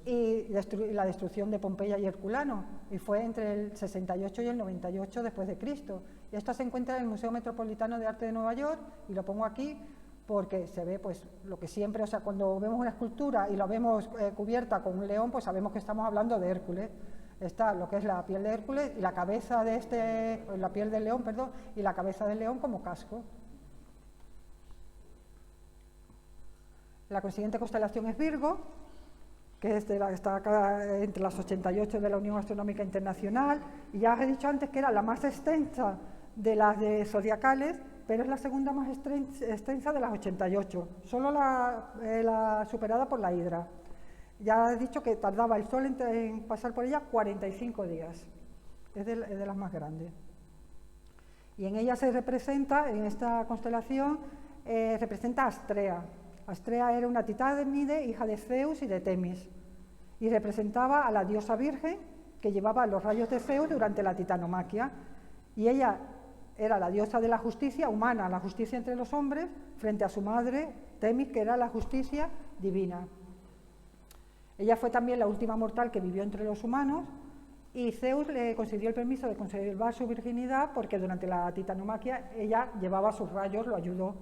y la destrucción de Pompeya y Herculano, y fue entre el 68 y el 98 después de Cristo. Y esto se encuentra en el Museo Metropolitano de Arte de Nueva York, y lo pongo aquí porque se ve pues lo que siempre, o sea, cuando vemos una escultura y la vemos cubierta con un león, pues sabemos que estamos hablando de Hércules. Está lo que es la piel de Hércules y la cabeza de la piel del león, perdón, y la cabeza del león como casco. La consiguiente constelación es Virgo, que está acá entre las 88 de la Unión Astronómica Internacional, y ya os he dicho antes que era la más extensa de las zodiacales, pero es la segunda más extensa de las 88, solo la superada por la Hidra. Ya he dicho que tardaba el Sol en pasar por ella 45 días, es de las más grandes. Y en ella se representa, en esta constelación, representa a Astrea. Astrea era una titánide, hija de Zeus y de Temis, y representaba a la diosa virgen que llevaba los rayos de Zeus durante la titanomaquia. Y ella era la diosa de la justicia humana, la justicia entre los hombres, frente a su madre, Temis, que era la justicia divina. Ella fue también la última mortal que vivió entre los humanos, y Zeus le concedió el permiso de conservar su virginidad porque durante la titanomaquia ella llevaba sus rayos, lo ayudó.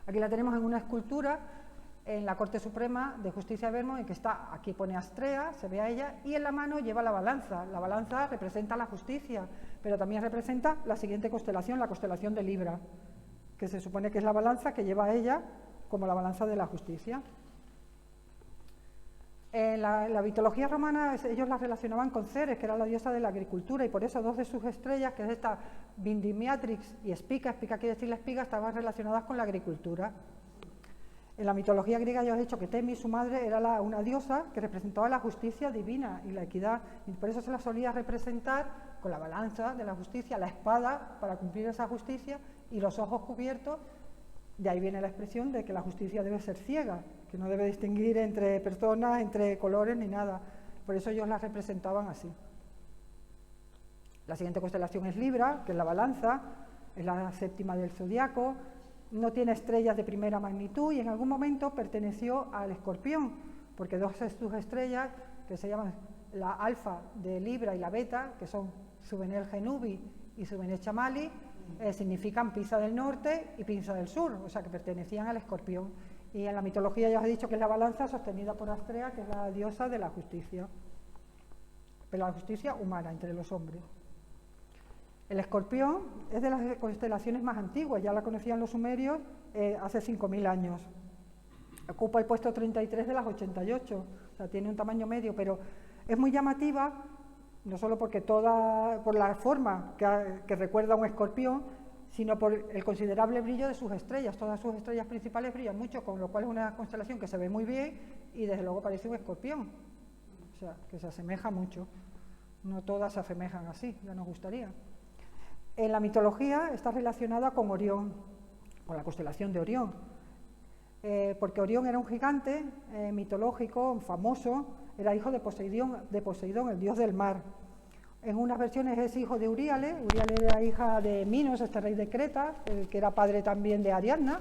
Aquí la tenemos en una escultura en la Corte Suprema de Justicia de Vermont, en que está, aquí pone Astrea, se ve a ella, y en la mano lleva la balanza. La balanza representa la justicia, pero también representa la siguiente constelación, la constelación de Libra, que se supone que es la balanza que lleva a ella como la balanza de la justicia. En la mitología romana ellos la relacionaban con Ceres, que era la diosa de la agricultura, y por eso 2 de sus estrellas, que es esta Vindimiatrix y Spica quiere decir la espiga, estaban relacionadas con la agricultura. En la mitología griega ya os he dicho que Temis, su madre, era una diosa que representaba la justicia divina y la equidad, y por eso se la solía representar con la balanza de la justicia, la espada para cumplir esa justicia y los ojos cubiertos. De ahí viene la expresión de que la justicia debe ser ciega, que no debe distinguir entre personas, entre colores ni nada. Por eso ellos la representaban así. La siguiente constelación es Libra, que es la balanza, es la 7ª del zodiaco, no tiene estrellas de primera magnitud y en algún momento perteneció al Escorpión, porque 2 de sus estrellas, que se llaman la alfa de Libra y la beta, que son Subenel Genubi y Subenel Chamali significan pinza del norte y pinza del sur, o sea que pertenecían al escorpión. Y en la mitología ya os he dicho que es la balanza sostenida por Astrea, que es la diosa de la justicia, pero la justicia humana entre los hombres. El escorpión es de las constelaciones más antiguas, ya la conocían los sumerios hace 5.000 años. Ocupa el puesto 33 de las 88, o sea, tiene un tamaño medio, pero es muy llamativa, no solo porque por la forma que recuerda a un escorpión, sino por el considerable brillo de sus estrellas. Todas sus estrellas principales brillan mucho, con lo cual es una constelación que se ve muy bien y desde luego parece un escorpión, o sea, que se asemeja mucho. No todas se asemejan así, ya nos gustaría. En la mitología está relacionada con Orión, con la constelación de Orión, porque Orión era un gigante mitológico, famoso, era hijo de Poseidón, el dios del mar. En unas versiones es hijo de Euríale era hija de Minos, este rey de Creta, que era padre también de Ariadna.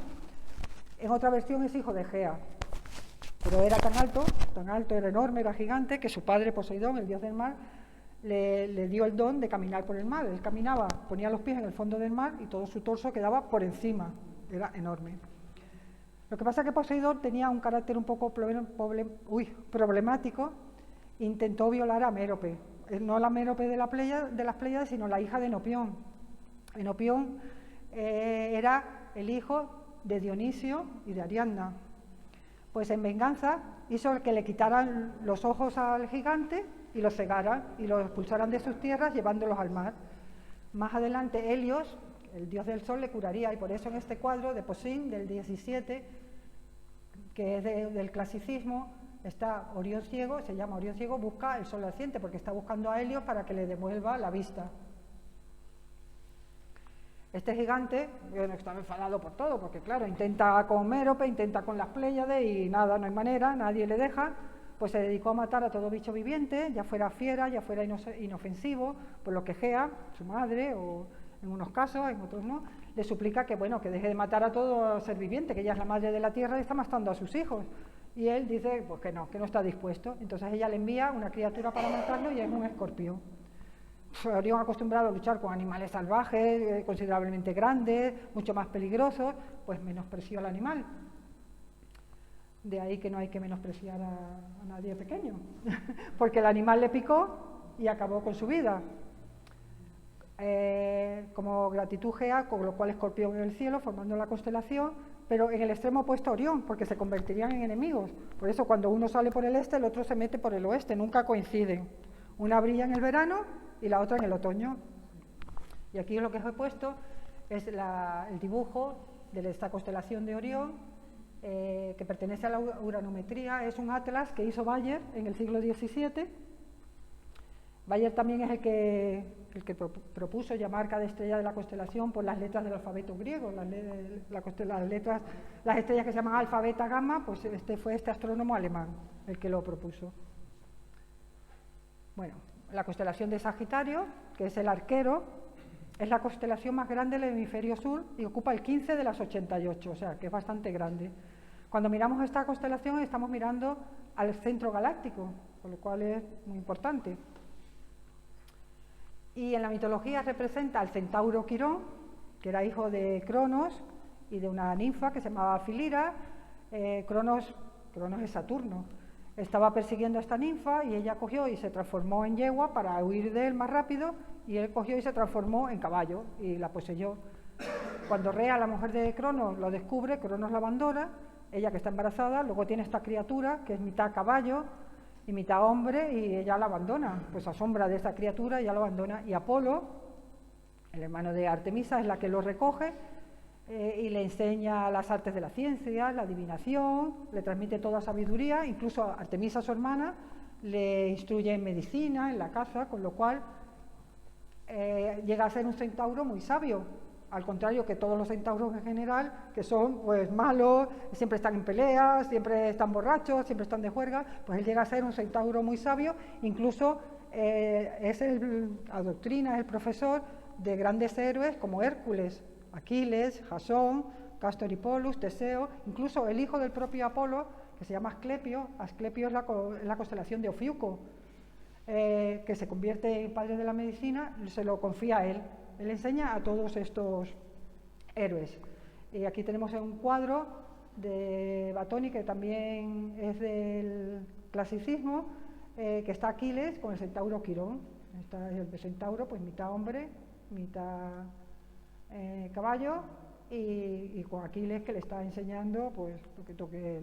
En otra versión es hijo de Gea, pero era tan alto, era enorme, era gigante, que su padre Poseidón, el dios del mar, le dio el don de caminar por el mar. Él caminaba, ponía los pies en el fondo del mar y todo su torso quedaba por encima, era enorme. Lo que pasa es que Poseidón tenía un carácter un poco problemático, intentó violar a Mérope, no la Mérope de las Pléyades, sino la hija de Enopión. Enopión era el hijo de Dionisio y de Ariadna. Pues en venganza hizo que le quitaran los ojos al gigante y los cegaran y los expulsaran de sus tierras llevándolos al mar. Más adelante Helios, el dios del sol, le curaría, y por eso en este cuadro de Poussin del 17, que es del clasicismo, está Orión ciego, se llama Orión ciego, busca el sol naciente, porque está buscando a Helios para que le devuelva la vista. Este gigante, bueno, está enfadado por todo, porque claro, intenta con Mérope, intenta con las Pléyades y nada, no hay manera, nadie le deja, pues se dedicó a matar a todo bicho viviente, ya fuera fiera, ya fuera inofensivo, por lo que Gea, su madre, o en unos casos, en otros no, le suplica que, bueno, que deje de matar a todo ser viviente, que ella es la madre de la tierra y está matando a sus hijos. Y él dice pues que no está dispuesto. Entonces ella le envía una criatura para matarlo y es un escorpión. Orión acostumbrado a luchar con animales salvajes, considerablemente grandes, mucho más peligrosos, pues menospreció al animal. De ahí que no hay que menospreciar a nadie pequeño, porque el animal le picó y acabó con su vida. Como gratitud Gea, con lo cual Escorpión en el cielo, formando la constelación, pero en el extremo opuesto a Orión, porque se convertirían en enemigos. Por eso cuando uno sale por el este, el otro se mete por el oeste, nunca coinciden. Una brilla en el verano y la otra en el otoño. Y aquí lo que os he puesto es el dibujo de esta constelación de Orión, que pertenece a la uranometría. Es un atlas que hizo Bayer en el siglo XVII. Bayer también es el que propuso llamar cada estrella de la constelación por las letras del alfabeto griego, las estrellas que se llaman alfa, beta, gamma, pues fue este astrónomo alemán el que lo propuso. Bueno, la constelación de Sagitario, que es el arquero, es la constelación más grande del hemisferio sur y ocupa el 15 de las 88, o sea, que es bastante grande. Cuando miramos esta constelación estamos mirando al centro galáctico, con lo cual es muy importante. Y en la mitología representa al centauro Quirón, que era hijo de Cronos y de una ninfa que se llamaba Filira. Cronos es Saturno. Estaba persiguiendo a esta ninfa y ella cogió y se transformó en yegua para huir de él más rápido, y él cogió y se transformó en caballo y la poseyó. Cuando Rea, la mujer de Cronos, lo descubre, Cronos la abandona, ella que está embarazada, luego tiene esta criatura que es mitad caballo y mitad hombre, y ella la abandona, pues asombra de esa criatura, ella lo abandona, y Apolo, el hermano de Artemisa, es la que lo recoge y le enseña las artes de la ciencia, la adivinación, le transmite toda sabiduría, incluso a Artemisa, su hermana, le instruye en medicina, en la caza, con lo cual llega a ser un centauro muy sabio, al contrario que todos los centauros en general, que son pues malos, siempre están en peleas, siempre están borrachos, siempre están de juerga. Pues él llega a ser un centauro muy sabio, incluso adoctrina, es el profesor de grandes héroes como Hércules, Aquiles, Jasón, Cástor y Polus, Teseo, incluso el hijo del propio Apolo, que se llama Asclepio. Asclepio es la constelación de Ofiuco. que se convierte en padre de la medicina, se lo confía a él. Él enseña a todos estos héroes. Y aquí tenemos un cuadro de Batoni, que también es del clasicismo, que está Aquiles con el centauro Quirón. Está el centauro, pues mitad hombre, mitad caballo, y con Aquiles, que le está enseñando pues lo que toque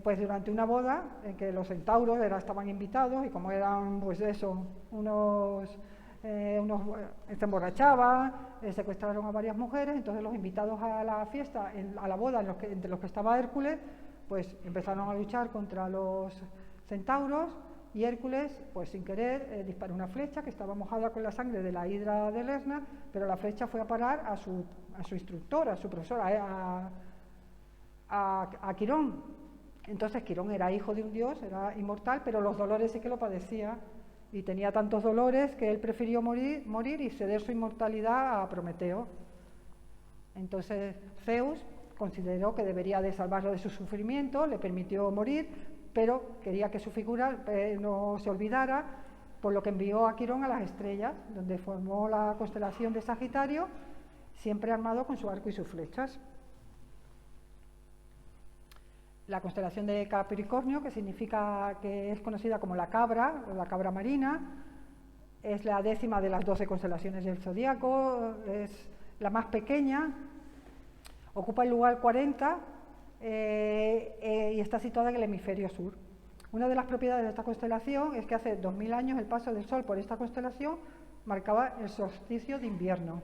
pues durante una boda en que los centauros estaban invitados, y como eran pues eso, unos se emborrachaban, secuestraron a varias mujeres, entonces los invitados a la fiesta, a la boda entre los que estaba Hércules, pues empezaron a luchar contra los centauros, y Hércules, pues sin querer, disparó una flecha que estaba mojada con la sangre de la hidra de Lerna, pero la flecha fue a parar a su instructor, a su profesor, a Quirón. Entonces Quirón era hijo de un dios, era inmortal, pero los dolores sí que lo padecía, y tenía tantos dolores que él prefirió morir y ceder su inmortalidad a Prometeo. Entonces Zeus consideró que debería de salvarlo de su sufrimiento, le permitió morir, pero quería que su figura no se olvidara, por lo que envió a Quirón a las estrellas, donde formó la constelación de Sagitario, siempre armado con su arco y sus flechas. La constelación de Capricornio, que significa que es conocida como la cabra, o la cabra marina, es la 10ª de las 12 constelaciones del zodíaco, es la más pequeña, ocupa el lugar 40 y está situada en el hemisferio sur. Una de las propiedades de esta constelación es que hace 2000 años el paso del Sol por esta constelación marcaba el solsticio de invierno.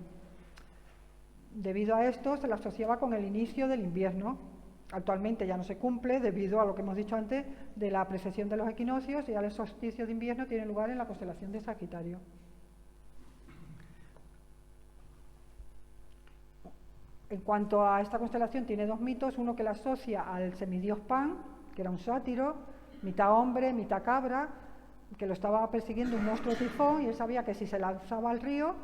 Debido a esto se la asociaba con el inicio del invierno. Actualmente ya no se cumple debido a lo que hemos dicho antes de la precesión de los equinoccios, y ya el solsticio de invierno tiene lugar en la constelación de Sagitario. En cuanto a esta constelación, tiene dos mitos, uno que la asocia al semidios Pan, que era un sátiro, mitad hombre, mitad cabra, que lo estaba persiguiendo un monstruo tifón, y él sabía que si se lanzaba al río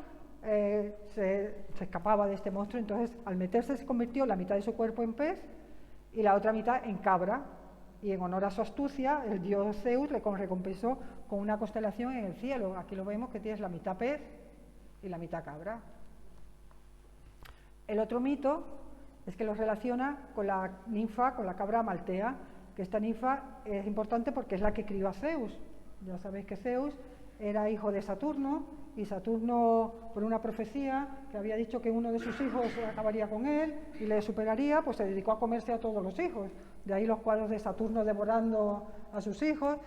se escapaba de este monstruo. Entonces, al meterse, se convirtió la mitad de su cuerpo en pez y la otra mitad en cabra, y en honor a su astucia el dios Zeus le recompensó con una constelación en el cielo. Aquí lo vemos, que tienes la mitad pez y la mitad cabra. El otro mito es que lo relaciona con la ninfa, con la cabra Maltea, que esta ninfa es importante porque es la que crió a Zeus. Ya sabéis que Zeus era hijo de Saturno, y Saturno, por una profecía que había dicho que uno de sus hijos acabaría con él y le superaría, pues se dedicó a comerse a todos los hijos. De ahí los cuadros de Saturno devorando a sus hijos,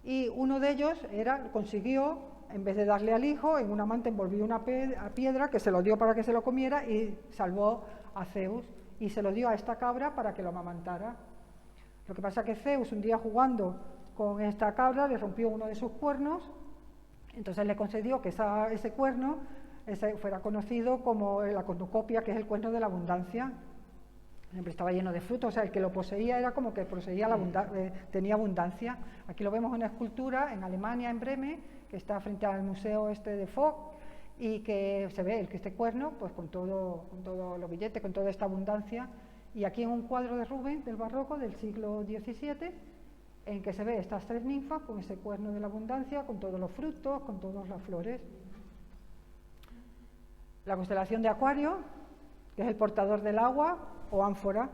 y uno de ellos consiguió, en vez de darle al hijo, en una manta envolvió una piedra, que se lo dio para que se lo comiera, y salvó a Zeus, y se lo dio a esta cabra para que lo amamantara. Lo que pasa es que Zeus, un día jugando con esta cabra, le rompió uno de sus cuernos. Entonces le concedió que ese cuerno fuera conocido como la cornucopia, que es el cuerno de la abundancia. Siempre estaba lleno de frutos, o sea, el que lo poseía era como que poseía tenía abundancia. Aquí lo vemos en una escultura en Alemania, en Bremen, que está frente al museo de Fock, y que se ve este cuerno pues con todos los billetes, con toda esta abundancia. Y aquí en un cuadro de Rubens del barroco del siglo XVII, en que se ve estas tres ninfas con ese cuerno de la abundancia, con todos los frutos, con todas las flores. La constelación de Acuario, que es el portador del agua o ánfora,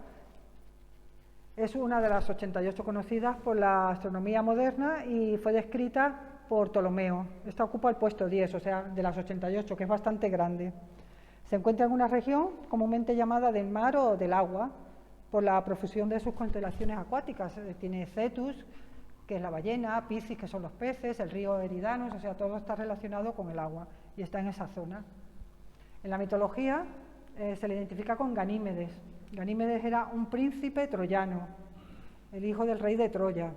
es una de las 88 conocidas por la astronomía moderna y fue descrita por Ptolomeo. Esta ocupa el puesto 10, o sea, de las 88, que es bastante grande. Se encuentra en una región comúnmente llamada del mar o del agua, por la profusión de sus constelaciones acuáticas. Tiene Cetus, que es la ballena, Piscis, que son los peces, el río Eridanus, o sea, todo está relacionado con el agua y está en esa zona. En la mitología se le identifica con Ganímedes. Ganímedes era un príncipe troyano, el hijo del rey de Troya.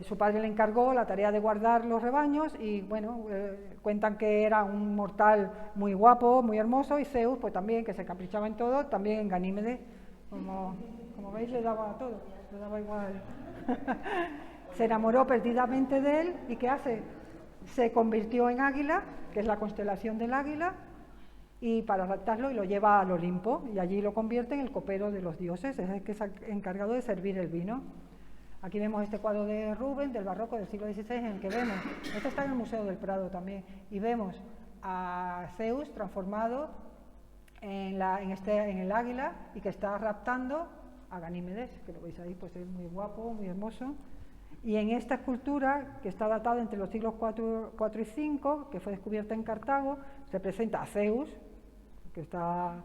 Su padre le encargó la tarea de guardar los rebaños y, bueno, cuentan que era un mortal muy guapo, muy hermoso, y Zeus, pues también, que se caprichaba en todo, también en Ganímedes. Como veis, le daba a todo, le daba igual. Se enamoró perdidamente de él, y ¿qué hace? Se convirtió en águila, que es la constelación del águila, y para raptarlo y lo lleva al Olimpo, y allí lo convierte en el copero de los dioses, es el que es encargado de servir el vino. Aquí vemos este cuadro de Rubens, del barroco del siglo XVI, en el que vemos, este está en el Museo del Prado también, y vemos a Zeus transformado en el águila y que está raptando a Ganímedes, que lo veis ahí, pues es muy guapo, muy hermoso. Y en esta escultura, que está datada entre los siglos 4 y 5, que fue descubierta en Cartago, se presenta a Zeus, que está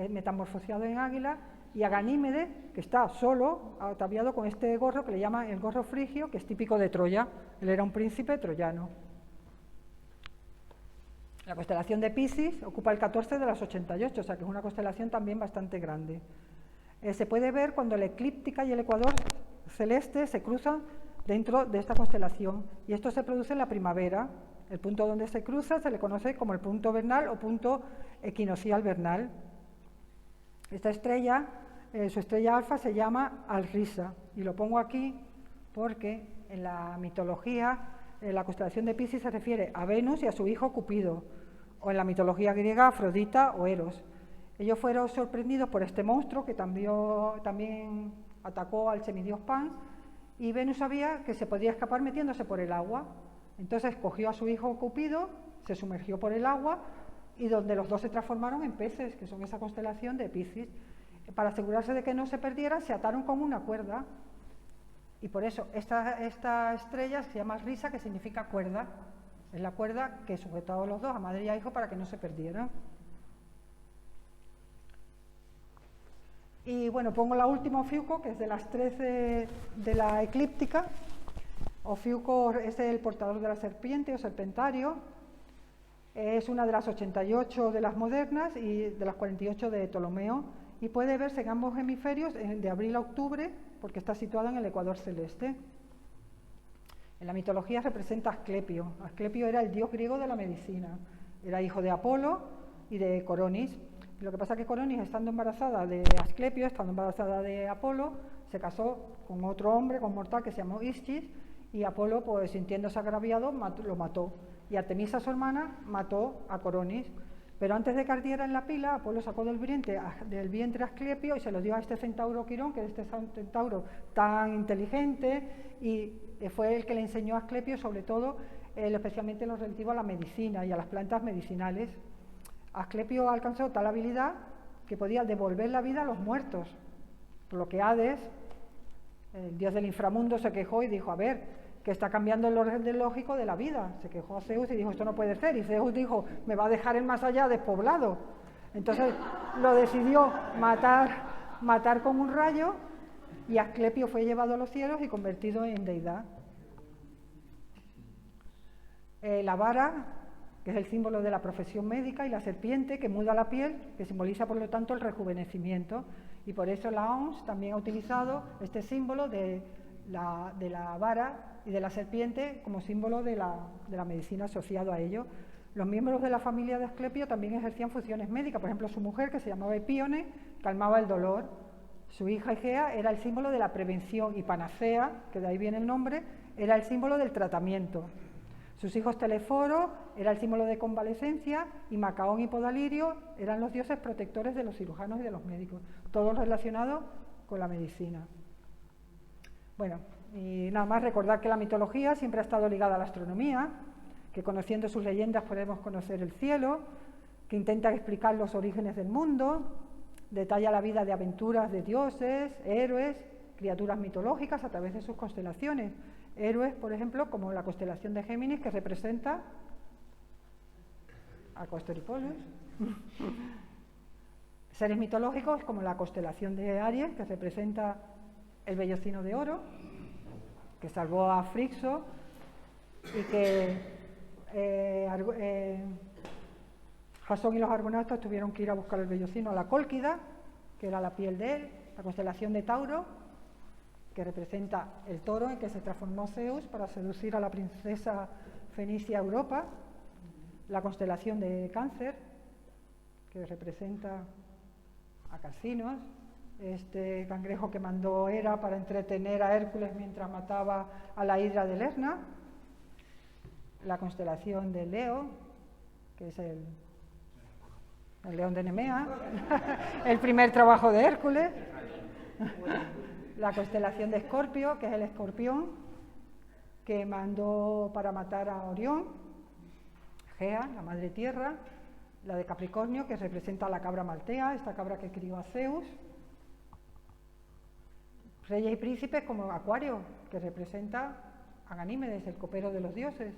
metamorfoseado en águila, y a Ganímedes, que está solo, ataviado con este gorro que le llaman el gorro frigio, que es típico de Troya. Él era un príncipe troyano. La constelación de Piscis ocupa el 14 de las 88, o sea que es una constelación también bastante grande. Se puede ver cuando la eclíptica y el ecuador celeste se cruzan dentro de esta constelación, y esto se produce en la primavera. El punto donde se cruza se le conoce como el punto vernal o punto equinoccial vernal. Esta estrella, su estrella alfa se llama Alrisa, y lo pongo aquí porque en la mitología la constelación de Piscis se refiere a Venus y a su hijo Cupido, o en la mitología griega Afrodita o Eros. Ellos fueron sorprendidos por este monstruo que también atacó al semidios Pan, y Venus sabía que se podía escapar metiéndose por el agua. Entonces cogió a su hijo Cupido, se sumergió por el agua, y donde los dos se transformaron en peces, que son esa constelación de Piscis. Para asegurarse de que no se perdiera, se ataron con una cuerda, y por eso esta estrella se llama Risa, que significa cuerda. Es la cuerda que sujetaba a los dos, a madre y a hijo, para que no se perdieran. Y bueno, pongo la última, Ofiuco, que es de las 13 de la eclíptica. Ofiuco es el portador de la serpiente o serpentario. Es una de las 88 de las modernas y de las 48 de Ptolomeo, y puede verse en ambos hemisferios de abril a octubre, porque está situada en el ecuador celeste. En la mitología representa a Asclepio. Asclepio era el dios griego de la medicina, era hijo de Apolo y de Coronis. Lo que pasa es que Coronis, estando embarazada de Asclepio, estando embarazada de Apolo, se casó con otro hombre, con mortal, que se llamó Ischis, y Apolo, pues sintiéndose agraviado, lo mató. Y Artemisa, su hermana, mató a Coronis. Pero antes de que ardiera en la pila, Apolo sacó del vientre a Asclepio y se lo dio a este centauro Quirón, que es este centauro tan inteligente, y fue el que le enseñó a Asclepio, sobre todo, especialmente en lo relativo a la medicina y a las plantas medicinales. Asclepio alcanzó tal habilidad que podía devolver la vida a los muertos, por lo que Hades, el dios del inframundo, se quejó y dijo: a ver, que está cambiando el orden lógico de la vida. Se quejó a Zeus y dijo: esto no puede ser. Y Zeus dijo: me va a dejar el más allá despoblado. Entonces lo decidió matar con un rayo, y Asclepio fue llevado a los cielos y convertido en deidad. La vara, que es el símbolo de la profesión médica, y la serpiente, que muda la piel, que simboliza por lo tanto el rejuvenecimiento. Y por eso la OMS también ha utilizado este símbolo de la vara y de la serpiente como símbolo de la medicina asociado a ello. Los miembros de la familia de Asclepio también ejercían funciones médicas. Por ejemplo, su mujer, que se llamaba Epíone, calmaba el dolor. Su hija Egea era el símbolo de la prevención, y Panacea, que de ahí viene el nombre, era el símbolo del tratamiento. Sus hijos Teleforo era el símbolo de convalecencia, y Macaón y Podalirio eran los dioses protectores de los cirujanos y de los médicos, todo relacionado con la medicina. Bueno, y nada más recordar que la mitología siempre ha estado ligada a la astronomía, que conociendo sus leyendas podemos conocer el cielo, que intenta explicar los orígenes del mundo, detalla la vida de aventuras de dioses, héroes, criaturas mitológicas a través de sus constelaciones. Héroes, por ejemplo, como la constelación de Géminis, que representa a Castor y Pollux. Seres mitológicos como la constelación de Aries, que representa el vellocino de oro, que salvó a Frixo, y que Jasón y los argonautas tuvieron que ir a buscar el vellocino a la Cólquida, que era la piel de él. La constelación de Tauro, que representa el toro en que se transformó Zeus para seducir a la princesa fenicia Europa. La constelación de Cáncer, que representa a Carcinos, este cangrejo que mandó Hera para entretener a Hércules mientras mataba a la hidra de Lerna. La constelación de Leo, que es el león de Nemea, el primer trabajo de Hércules. La constelación de Escorpio, que es el escorpión, que mandó para matar a Orión, Gea, la madre tierra, la de Capricornio, que representa a la cabra maltea, esta cabra que crió a Zeus, reyes y príncipes como Acuario, que representa a Ganímedes, el copero de los dioses.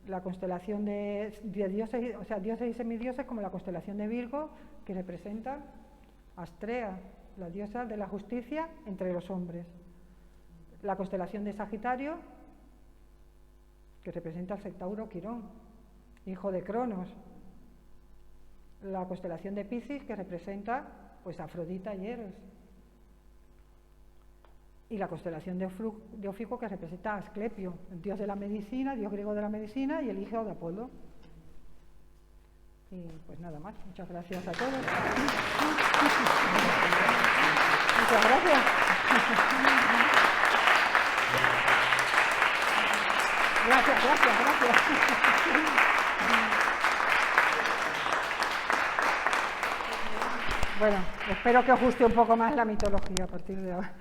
La constelación de dioses, o sea, dioses y semidioses, como la constelación de Virgo, que representa a Astrea, la diosa de la justicia entre los hombres. La constelación de Sagitario, que representa al centauro Quirón, hijo de Cronos. La constelación de Piscis, que representa pues a Afrodita y Eros. Y la constelación de Ófiuco, que representa a Asclepio, el dios de la medicina, dios griego de la medicina y el hijo de Apolo. Y pues nada más, muchas gracias a todos. Muchas gracias. Gracias. Bueno, espero que os guste un poco más la mitología a partir de ahora.